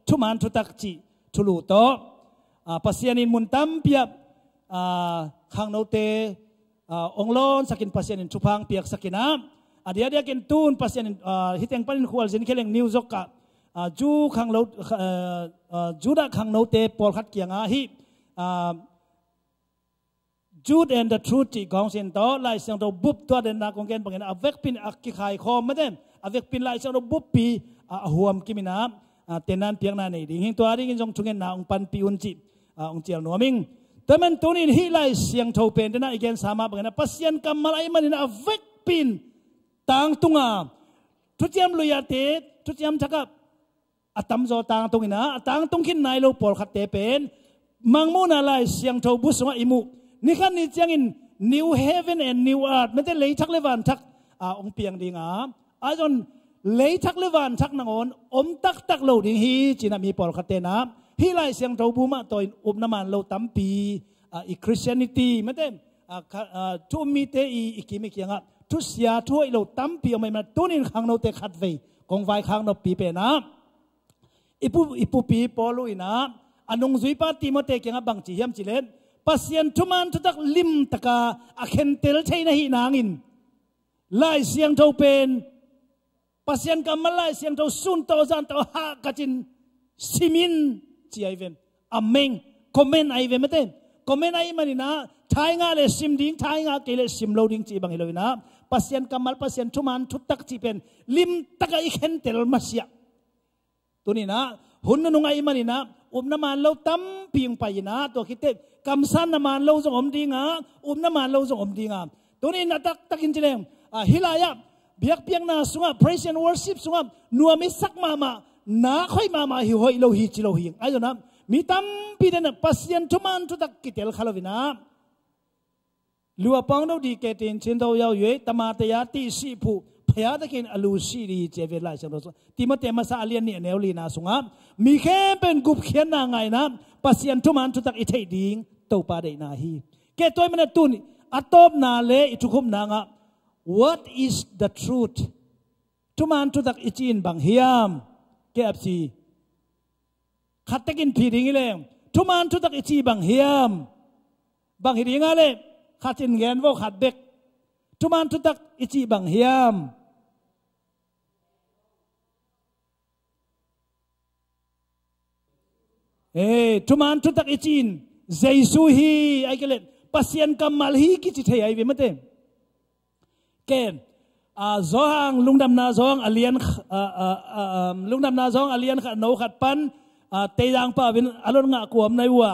ทุมันทุตักจีทุลูโตปัสยานินมุนตัมเปียขังโนเตองลอนสักินปัสยานินทุพังเปียกสักินะเดียกินตูนปัสยานินฮิตเองปันขวลสินเคเลงนิวซอกะจูขังโนจูดาขังโนเตปอลขัดเกียงฮีJude and the truth จีกองสินโตไล่เสียงเราบุบตัวเดินนักองเกนบังเงินอเวกปินอักกิขายคอมไม่ได้อเวกปินไล่เสียงเราบุบปีหัวมกิมินาเตนันเพียงนาในดิ่งหิงตัวดิ่งจงทุงเงินนาองปันปีอุนจิองเจียวนัวมิงแต่มันตัวนี้ฮิไล่เสียงโทเป็นเดน่าอีกแกนสามารถบังเงินปัสยันกำมาไล่มันอเวกปินต่างตุงทุจยมลุยเตทุจยมจักรอัตมโจต่างตุงนะต่างตุงขินนายโลปอลขัดเตเป็นมังมูนาไล่เสียงโทบุษงอิมุนี่ขันนี่จังอิน New Heaven and New Earth ไม่ได้เลยทักเลวันทักองเปียงดิ่งจนเลยทักเลวันทักนางอนตักโลดิ่งฮีจีน่ามีปอลคัตเตนะฮีไลเสียงเท้าบูมาตัวอุบน้ำมันโลตั้มปีอีคริสเตียนิตี้ไม่ได้ทุมีเตอีกิมิกยังทุเสียทั่วโลตั้มปีเอาไม่มาตัวนี้ขังโนเตขัดไว้กองไฟขังโนปีเป็นนะอีปูปีปอลุยนะอันงจุยปาติโมเตเกียงบังจีเฮียมจิเลนปัสยันทุมันทุตักลิมตะกาอาเคนเตลใช้ในหินางอินไล่เสียงเท่าเป็นปัสยันกำมาไล่เสียงเท่าสุนเท่าจันเท่าฮากจินซิมินจีไอเวนอเมงคอมเมนไอเวนไม่เต้นคอมเมนไอมันนะท้ายงาเลซิมดิ้งท้ายงาเกเลซิมโลดิ้งจีบังเฮโลนะปัสยันกำมาปัสยันทุมันทุตักจีเป็นลิมตะกาอีเคนเตลมาเสียตัวนี้นะหุ่นนุ่งไอมันนะอุบน้ำมันเราตั้มปีงไปนะตัวคิดเต้กำสันน้ำมันเราส่งอมดีงาอุบน้ำมันเราส่งอมดีงาตัวนี้นัดตักอินจิเลงฮิลายะเบียกเปียงนาสุงะ praise and worship สุงะนัวมิสักมานาค่อยมาหิวหิโลหิจิโลหิงไอ้ตัวนั้นมีตั้มปีเดนปัสยันทุมันทุตักกิเตลขลวินาลัวปองเราดีเกตินชินโตยาวเยตมาตยาตีสีผู้พยาตะกินอลูซีรีเจเวลไลเซนโรสติมาเตมาซาเลียนเนี่ยเนวลีนาสุงะมีแค่เป็นกุบเขียนนางไงนะปัสยันทุมันทุตักอิเทดิงเต้าปาเดนาฮีเกตัวมันตุนอัตบนาเลอิทุคุมนางะ What is the truth ทุมันทุตักอิจินบังเฮียมเก็บซีขัดตะกินผีดิ่งเลยทุมันทุตักอิจิบังเฮียมบังเฮียงอะไรขัดจินเงินว่าขัดเด็กทุมันทุตักอิจิบังเฮียมทุมันทุตักอิจินเจสุฮีไอ้เกล็ดปัสยันกำมาลฮีกิจิเทียไอ้เวมเต้เกณฑ์จองลุงดำนาจองอเลียนลุงดำนาจองอเลียนขัดโนขัดปันเตยังป้าวินอารมณ์งะกวมในวัว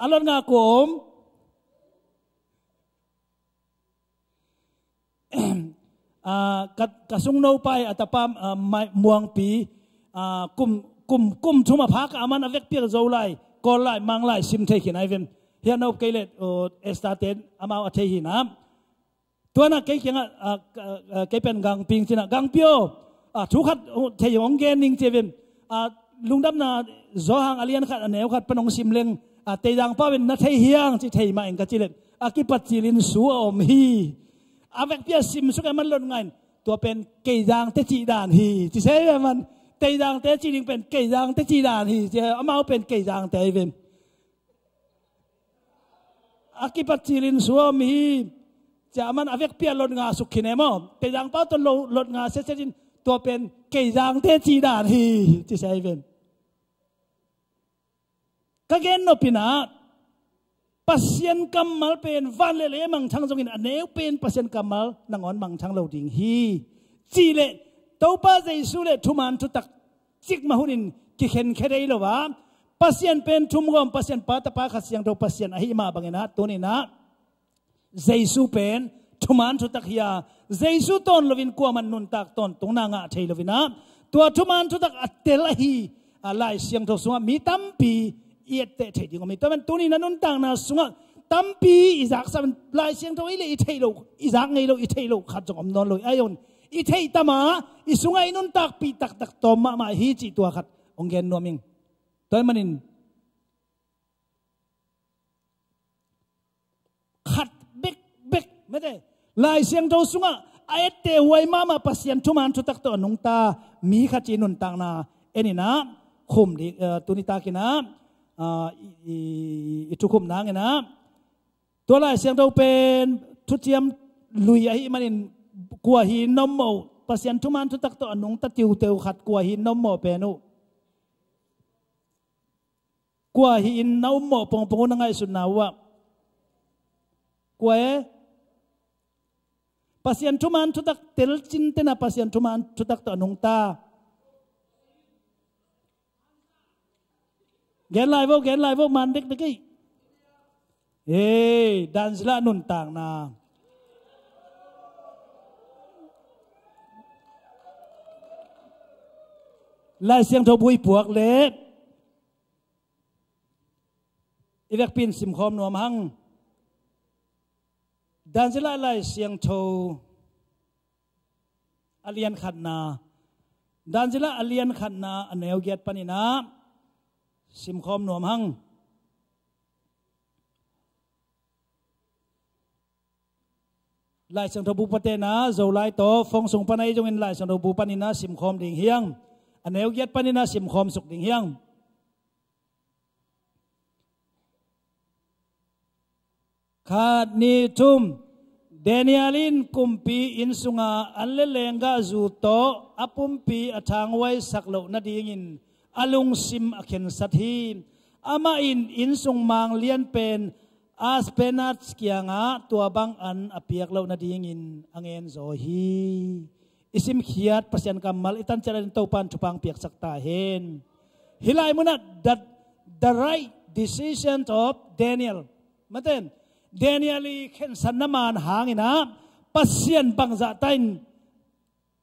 อารมณ์งะกวมกระสุงโนไปอัตปามมวงปีกุมชุมาพักอามันอเวกเปียกโจไลกอลไลมังไลซิมเทขินไอเวนเฮียนเอาเกล็ดเอสตาเตนอามาอัฐหินาม ตัวน่ะเกี่ยงเกี่ยเป็นกังปิงจีน่ะกังเปียวทุกขัดเทียงเกนิงเจวิมลุงดำน่ะจอหางอเลียนขัดแนวขัดปนงซิมเลงเตยังป้าเป็นนัทเฮียงจิเทียมาเองกัจิเลกิปัจจิลินสัวอมฮีอาเวกเปียซิมสุกมันล้นไงตัวเป็นเกยยังเตจีดานฮีจิเซ่มันเตยังเตจีดิงเป็นเกยยังเตจีดานฮีจะเอามาเป็นเกยยังเตวิมกิปัจจิลินสัวอมฮีจะมันอาเวกเปียล้นงาสุขินเอมอเตยังป้าตัวล้นงาเสเจจินตัวเป็นเกยยังเตจีดานฮีจิเซ่วิมก็เกณฑ์นพินาปัสยันกำมัลเป็นวันเล่มังช่างจงอินอันเนวเป็นปัสยันกำมัลนังอ่อนมังช่างเราดิ่งฮีจีเล่ตัวป้าใจสุเล่ทุมันทุตักจิกมาหุนินกิเข็นแค่ได้หรอวะปัสยันเป็นทุมกอมปัสยันป้าตะป้าขัดเสียงตัวปัสยันอหิมาบังเงินะตัวนี้นะใจสุเป็นทุมันทุตักเฮียใจสุตอนลวินกลัวมันนุนตักตอนตรงนางะเทลวินะตัวทุมันทุตักอัตเตลฮีอะไรเสียงตัวสวมีตั้มปีเอียดเตะเทดิงมีตัวมันตัวนี้นั่นนุ่นต่างนะสงฆ์ตั้มปีอิจักสันลายเสียงตัวอีเลยอีเทโลอิจักไงโลอีเทโลขัดจงอมนอนเลยไอ้ยนอีเทตมาอีสงฆ์นุ่นตักปีตักตักตอมมาฮีจิตัวขัดองเกนนัวมิงตัวมันนินขัดเบกเบกไม่ได้ลายเสียงตัวสงฆ์ไอ้เตะหวยมาปัสยันทุมันทุตักตัวนุ่งตามีขัดจีนุ่นต่างนะเอ็นี่นะคุมดิตุนิตากินะทุกคุมนางนะตัวลายเสียงเราเป็นทุเทียมลุยไอ้มันอินกัวหินนมโมปัสยันทุมันทุตักตัวนุ่งตะติวเตวขัดกัวหินนมโมเป็นอุกัวหินนมโมปงนังไงสุดนาวะกัวปัสยันทุมันทุตักเตลจินเตนะปัสยันทุมันทุตักตัวนุ่งตาเกณฑ์ไลฟ์มันเด็กกี้ดันสละนุนต่างนาลายเสียงทบุยปวกเล็กอีเวกปินสิมคอมนวมหังดันสละลายเสียงโทอเลียนขัดนาดันสละอเลียนขัดนาอันเนวเกียรปนินาสิมคอมหนวมหังลายสังทบุปเตนะโจไลโตฟงสงปนัยจงอินลายสังทบุปนินะสิมคอมดิ่งเฮียงอันเอวเย็ดปนินะสิมคอมสุกดิ่งเฮียงขาดนิทุมเดนิอาลินกุมปีอินสุงาอันเลเลงกาจูโตอปุมปีอทางไว้สักโลนาดีงินอลุงซิมอเข็นสัตหีอามาอินสุงมังเลียนเป็นอาสเปนัสเกียงาตัวบางอันอเปียกเหล่านาดีงินอังเอ็นโซฮีอิสิมขียดปัสยันกำมัลอิตันเจริญโตปันชุปังเปียกสักตาเห็นฮิไลมุนัด the right decision of Daniel มาเต้น Daniel เข็นสันน้ำมันหางนะปัสยันบังจะตัน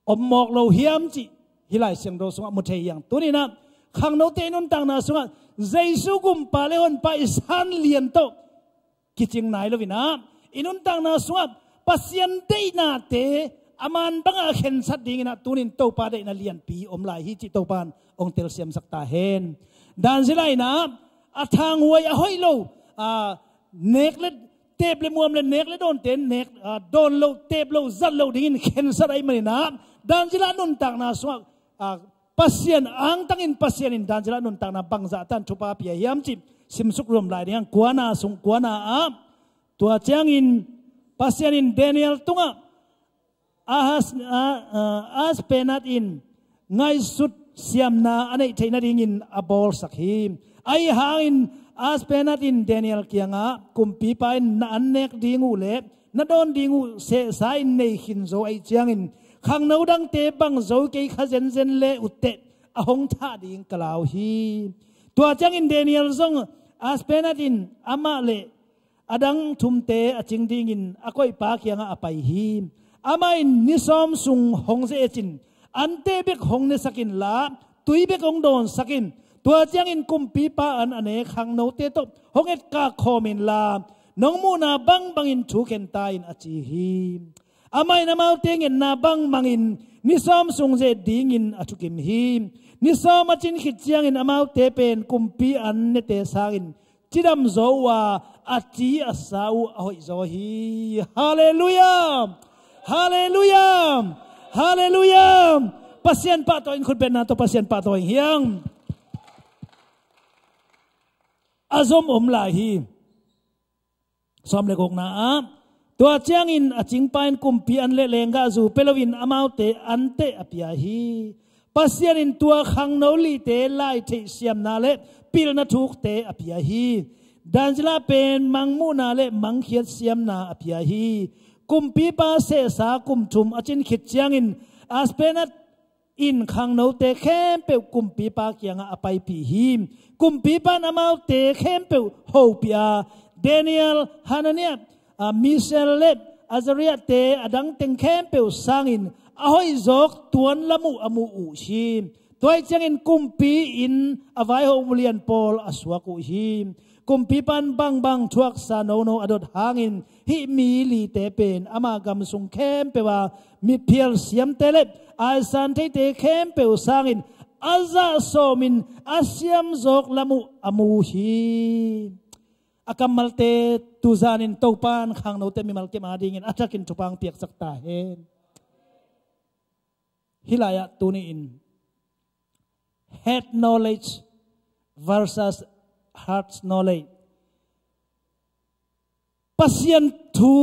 อมหมอกเราเฮียมจิฮิไลเสียงโดสงมุทเทียงตัวนี้นะขังโนเตนุนต่างนาสงใจสุกุมปาเลอนไปสันเลียนโตกิจิงไหนลวินะอินุนต่างนาสงปัสยันเดนาเตอามันบังอาเข็นสัตดิ่งนะตัวนี้โตปาเดนาเลียนปีอมลายฮิจิโตปานองเตลเซียมสักตาเฮนดานสิไลนะอาทางหวยอหอยโลเนกเลเตบเลมัวมเลเนกเลโดนเตนเนกโดนโลเตบโลจัดโลดิ่งเข็นสัตไอมันนะดานสิลานุนต่างนาสงpasien ang tangin pasien in dan jala nun tang na bangza tan thupa pia yam chip simsuk rom lai yang kuana sung kuana a tua chang in pasien in Daniel tunga as penat in ngai sut siam na anei theina ding in abol sakhim ai hang in as penat in Daniel kianga kumpi pa in na anek dingu le na don dingu se sai nei hin zo ai chang inขังนาวดังเตบังโจเกยขจันเซนเลอุตเตอหงท่าดิ่งกล่าวฮีตัวจังอินเดนิเอลซงอาสเปนัดินอามาเลอดังทุมเตอจิงดิ่งอินอคอยปากยังอไปฮีอามาอินนิสอมสุงหงเสจินอันเตเบกหงเนสกินลาตุยเบกหงโดนสกินตัวจังอินกุมปีปาอันอเนขังนาวเตตบหงเอ็ดกาโคมินลา น้องมูนาบังบังอินถูกเข็นตายอาจีฮีอาไม่นามาเตงเงินนาบังมังอินนิสอมสุงเจดิงินอาทุกิมฮีนิสอมจินขิดเจียงอินอามาเตเป็นกุมปีอันเนเตสากินจิดำโซวาอาจีอาสาวอาหอยโซฮีฮาเลลูยาฮาเลลูยาฮาเลลูยาpasien pa to in khut ben na to pasien pa to hiang azom la hi som le gok na to chiang in a ching pain kum pi an le lenga zu pelowin amau te ante apia hi pasien in tua khang no li te lai the siam na le pil na thuk te apia hi danjla pen mangmu na le mang khiat siam na apia hi kum pi pa se sa kum thum achin khit chiang in aspenat in khang no te khem pe kum pi pa kyanga apai pi him kum pi pa namau te khem pe ho pia Daniel Hanania Michelle le Azaria te adang teng khem pe sangin ahoi zok tuan lamu amu u him toy changin kum pi in avai ho Lian Paul aswaku him kum pi pan bang bang thuak sa no no adot hangin hi mi li te pen ama gam sung khem pe wa mi phial siam te le asan te te khem pe sangin aza somin asyam zok lamu amu hi akamal te tuzanin topan khang no te mi mal ke ma dingin atakin tupang piak sakta hen hilaya tuni in head knowledge versus heart knowledge pasien thu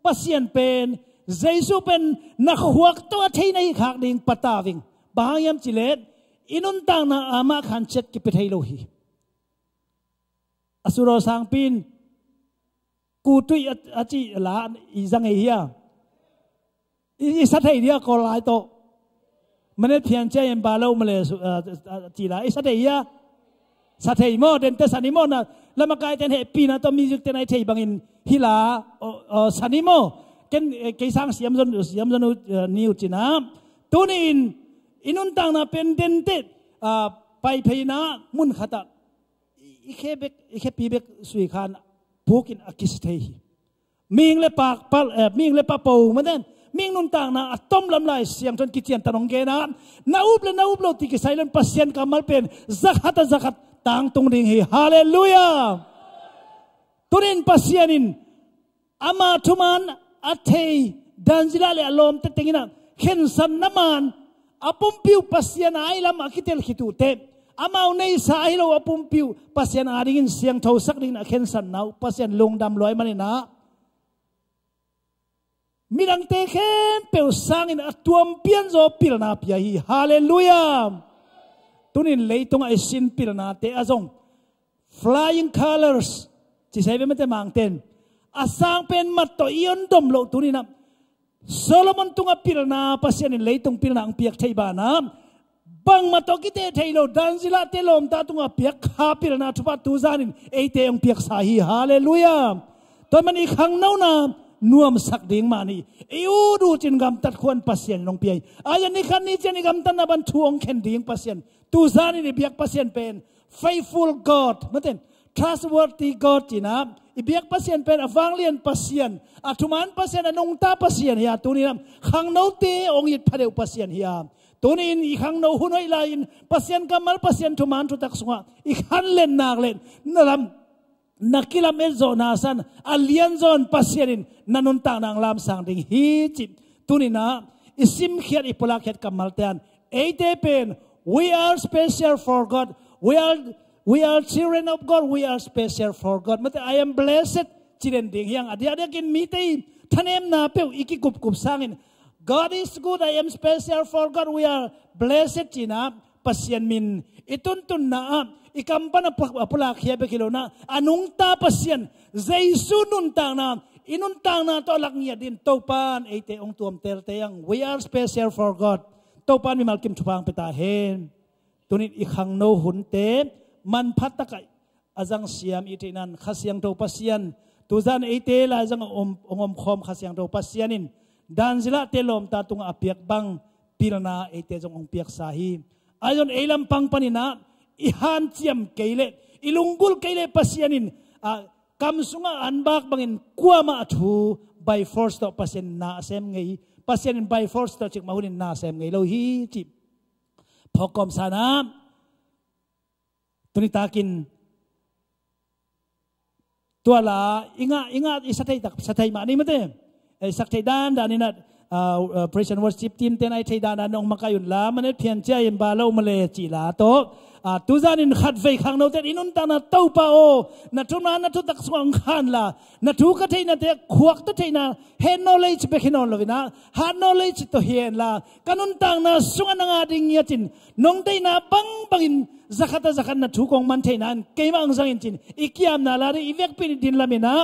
pasien pen Jesu pen nakhuak to athei nei khak ding patawing bahayam chilet inun tang na ama khan chet ki pethei lo hi asuro sang pin ku tui achi la izang ei ya I sathei dia ko lai to manet phian che em ba lo male chi la I sathei ya sathei mo den te sanimo na lama kai ten he pina to music ten ai thei bangin hila sanimo ken ke sang siam zon niu china tunin inun tang na pen den te pai pheina mun khata ikhe pibek sui khan pukin akis thei ming le pak pal ming le pa po maden ming nun tang na atom lam lai siam ton kichian tanong ge na up lo ti ki silent pasien kamal pen zakat tang tung ding hi hallelujah tunin pasienin ama thuman athei danjila le alom te tengina khen san naman apum piu pasien ai lam akitel khitu te amau nei sa ai lo apum piu pasien aringin siang tho sak ding na khen san nau pasien lungdam loi mani na mirang te khen pe sangin atuam pian zo pil na pia hi hallelujah tunin leitung ai sin pil na te azong flying colors chi sai be mate mang ten asang pen mat to ion dom lo tunina Solomon tunga pil na pasien in leitung pil na ang piak thei ba na bang mato kite thei lo danjila te lom ta tunga piak kha pil na thupa tu zanin eite ang piak sa hi hallelujah to man I khang no na nuam sak ding mani eu du chin gam tat khon pasien long pi ayan ni khan ni chen gam tan na ban thuong khen ding pasien tu zanin ni piak pasien pen faithful God maten trustworthy God china ibiak pasien pen avang lian pasien atuman pasien anong ta pasien ya tuninam khang no te ong yit phadeu pasien ya tunin I khang no hunoi lain pasien kamal pasien tuman tu tak sunga I khan len nak len nalam nakilam ezo nasan alian zon pasienin nanun tang nang lam sang ding hi chip tunina isim khiat ipolak khiat kamal tan eite pen we are special for God we are children of God. We are special for God. Mate I am blessed. Children ding yang adia kin mitei thanem na pe iki kup sangin. God is good. I am special for God. We are blessed china pasien min itun na ikampana apula khia be kilona anung ta pasien Jesu nun tang na inun tang na to lak nia din topan eite ong tuam tel te yang we are special for God. Topan mi malkim thupang peta hen. Tunin ikhang no hunte man patakai azang siam itinan khasiang to pasien tuzan ite la azang ongom khom khasiang to pasianin danjila telom ta tung apiak bang pilna ite jong ong piak sahi ayon elam pang panina ihan chiam keile ilunggul keile pasianin kam sunga anbak bangin kuama thu by force to pasien na sem ngei pasien by force to chik mahunin na sem ngei lo hi chi phokom sana tunitakin tuala inga isathai ma ni mate sathai dan danina praise and worship team tenai thai dan nong makayun la manet phian cha im ba lo male chi la to tuzanin khat vei khang no te inun ta na tau pa o na tu na tu tak swang khan la na tu ka thei na te khuak ta thei na he knowledge be khinon lovina ha knowledge to hian la kanun tang na sunga na nga ding yatin nong dei na bangin zakat na thu kong man thei nan keima ang zangin chin ikiam na la ri ivek pin din lamina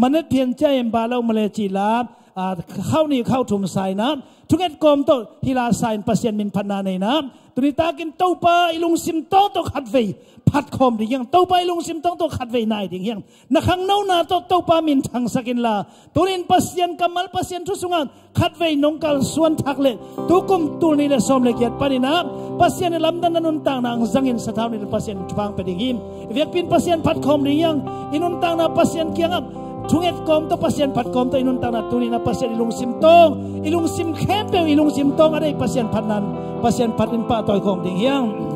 manet phian cha im ba lo male chi la khau ni khau thum sai na thuget kom to hila sign pasien min phanna nei na tunitakin topa ilung sim to khat vei phat khom ri yang topa ilung sim to khat vei nai ding yang na khang no na to topa min thang sakin la turin pasien kamal pasien thu sunga khat vei nong kal suan thak le tukum tur ni le som le kiat panina pasien lamdan nanun tang nang zangin sathaw ni pasien thwang pe ding him vek pin pasien phat khom ri yang inun tang na pasien kiang Tunget kom to pasien pat kom to inun tang na tuni na pasien ilung sim kempe ilung sim tong ada pasien patnan pasien patin pa toy kom ding yang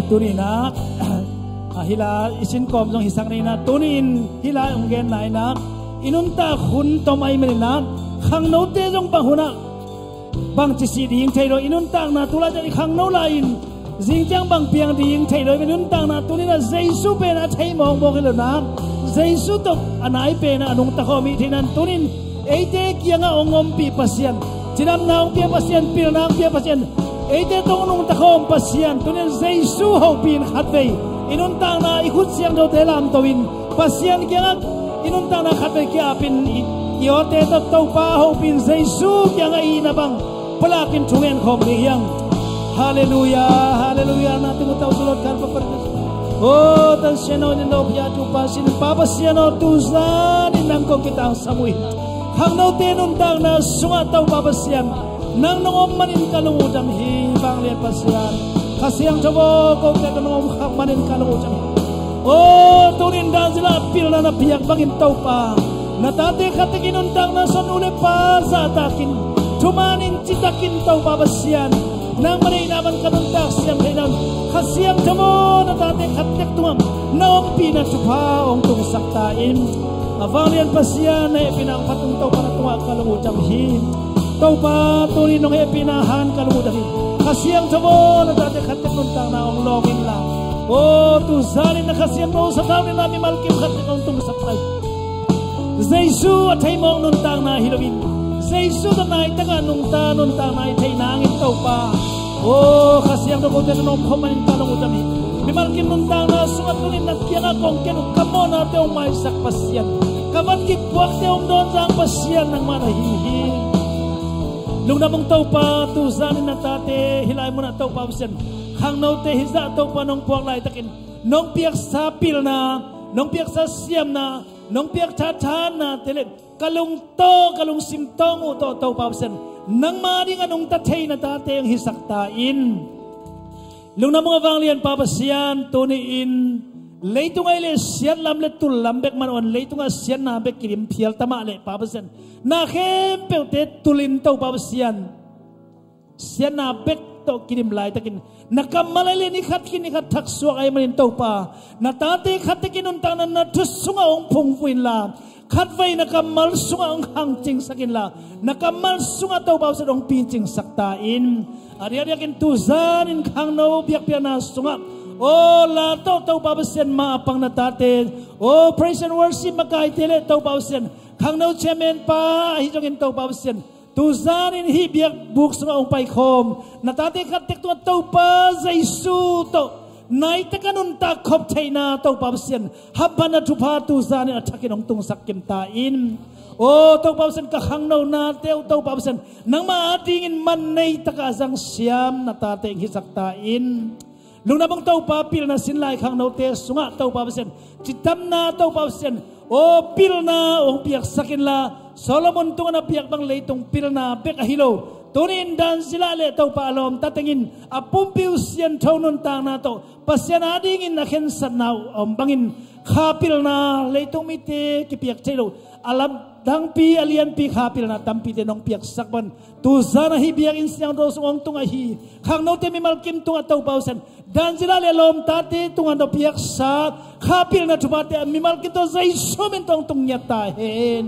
Turina hila isin kom jong hisang ni na tunin hila ungen nai na inunta khun tomai menina khang no te jong bahuna bang chi si ding thairo inuntang na tula jari khang no lain jingjang bang piang ding thairo inuntang na tunina jaisu pe na thai mong mong lo na jaisu to anai pe na anung ta khomi thinan tunin eite kianga ongom pi pasian chinam naung pi pasian pil nang pi pasian eite tong nung ta khom pasian tunin jaisu ho pin khatvei inuntang na ikhut siang do telam towin pasian kianga inuntang na khatvei kya pin yote to to pa ho pin jaisu kianga ina bang palakin chungen khom riyang hallelujah hallelujah natin utaw sulod kan paparkas oh tan siano ni no pya tu pasin papa siano tu zan inang ko kitang samui hang no tenun dang na sunga taw papa sian nang nongom manin kalungudam hi bang le pasian kasiang chobo ko te nongom khak manin kalungudam oh tunin dazila pil na piyak bangin taw pa natate katiginun dang na son ule pa sa takin tumaning citakin taw papa sian nang manay naman kanuntak siyang kainan kasiyang tamo na dati katek tumam na umpi na supa ong tung saktain avalian pa siya na ipinangpatong taw pa na tunga kalungutang him taw pa tunin nung ipinahan kalungutang him kasiyang tamo na dati katek nuntang na ong login lang o tuzanin na kasiyang mo sa tao ni namin malkim katek ong tung saktay Jaisu at hay mong nuntang na hilawin Jaisu na naitaga nunta na itay nangin tau pa oh kasiyang na kote na nung kumanin ka ng utami bimalkin nunta na sungat nunin na kiyang akong kenu kamo na teong maisak pasyan kaman ki puak te om don jang pasian nang mana hi lungdam mong tau pa tu zan na ta te hilai mo na tau pa pasian khang no te hiza tau pa nong puak lai takin nong piak sa pil na nong piak sa siam na nong piak cha cha na tele kalung to kalung sim tong u to tau pa pasian nang ma ding anong ta thei na ta te ang hisak ta in lungdam mong awang lian pa pasian tuni in leitung ai le sian lam le tul lam bek man on leitung a sian na bek kirim phial tama le pa pasian na khem pe te tulin to pa pasian sian na bek to kirim lai takin nakamal le ni khat thak suak ai manin to pa na ta te khat te kinun tang na thus sunga ong phung puin la khat vai nakamal sunga ong hang ching sakin la nakamal sunga to pa sa ong pin ching sakta in ari ari kin tu zan in khang no biak pia na sunga oh la to pa pasian ma apang na tate oh praise and worship makai tele to pa pasian khang no chairman pa hi jong in to pa pasian tu zan in hi biak buk sunga ong pai khom na tate khat tek to pa jaisu to nai ta kanun ta khop theina to pa pasian habana thupa tu zan in athakin ong tung sakim ta in oh to pa pasian ka khang no na teu to pa pasian nang ma ating in man nei taka jang siam na tate hi sakta in lungdam mong tau pa pil na sinlai khang no te sunga tau pa pasian chitam na tau pa pasian oh pil na ong piak sakin la Solomon tunga na piak bang leitong pil na bek ahilo tunin dan sila le tau pa alom tatengin apumpiu sian thonun tang na to pasian adingin na khen san na bangin khapil na leitong mite ki piak chelo alam dang pi alian pi khapil na tampi te nong piak sakban tu zana hi biak in siang do song tunga hi khang no te mi malkim tunga tau pa pasian dan sila le lom tate tunga do piak sa khapil na thupate mi malkim to zai somen tong tung nyata hen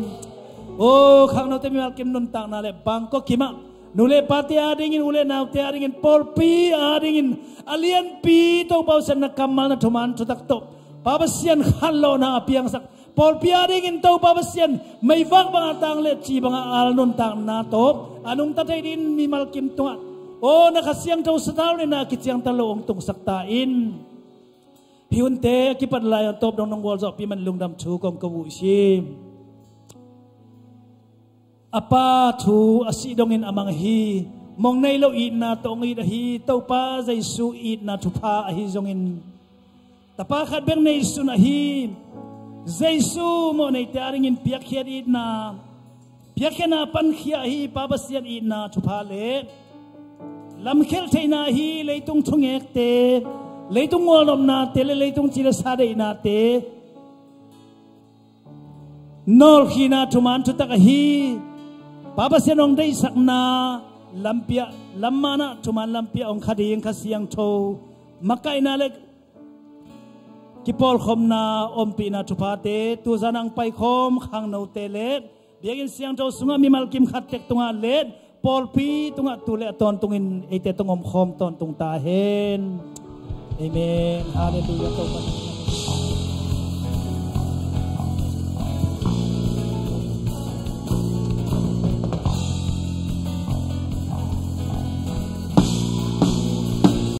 oh khang no te mi malkim nun tang na le bangko kima nule pati adingin ule na te adingin polpi adingin alian pi to pausan na kamal na thuman thutak to papasian khallo na apiang sak polpi adingin to papasian may wag bang atang le chi bang al nun tang na to anong tatay din mi malkim tunga oh nakasiang to sa tao na kitsiang talong tung saktain HUNTE kipat layan top nong wal zo pi man lungdam chu kom kawu sim apa thu asidongin amang hi mong nei lo it na to ngi da hi to pa jaisu it na thu pha a hi zongin tapa khat beng nei su na hi jaisu mo nei taring in piak khiat it na piak na pan khia hi pa basian it na thu pha le lam khel theina hi leitung thungek te leitung ngolom na te le leitung chila sa dei na te nol khina thuman thu tak hi Papa senong day sakna lampia lamana tuman lampia ong khading khasiang tho makai na lek kipol khom na ompi na thupate tu zanang pai khom khang no tele biagin siang tho sunga mi malkim khatek tunga le polpi tunga tule ton tungin ete tungom khom ton tung ta hen amen hallelujah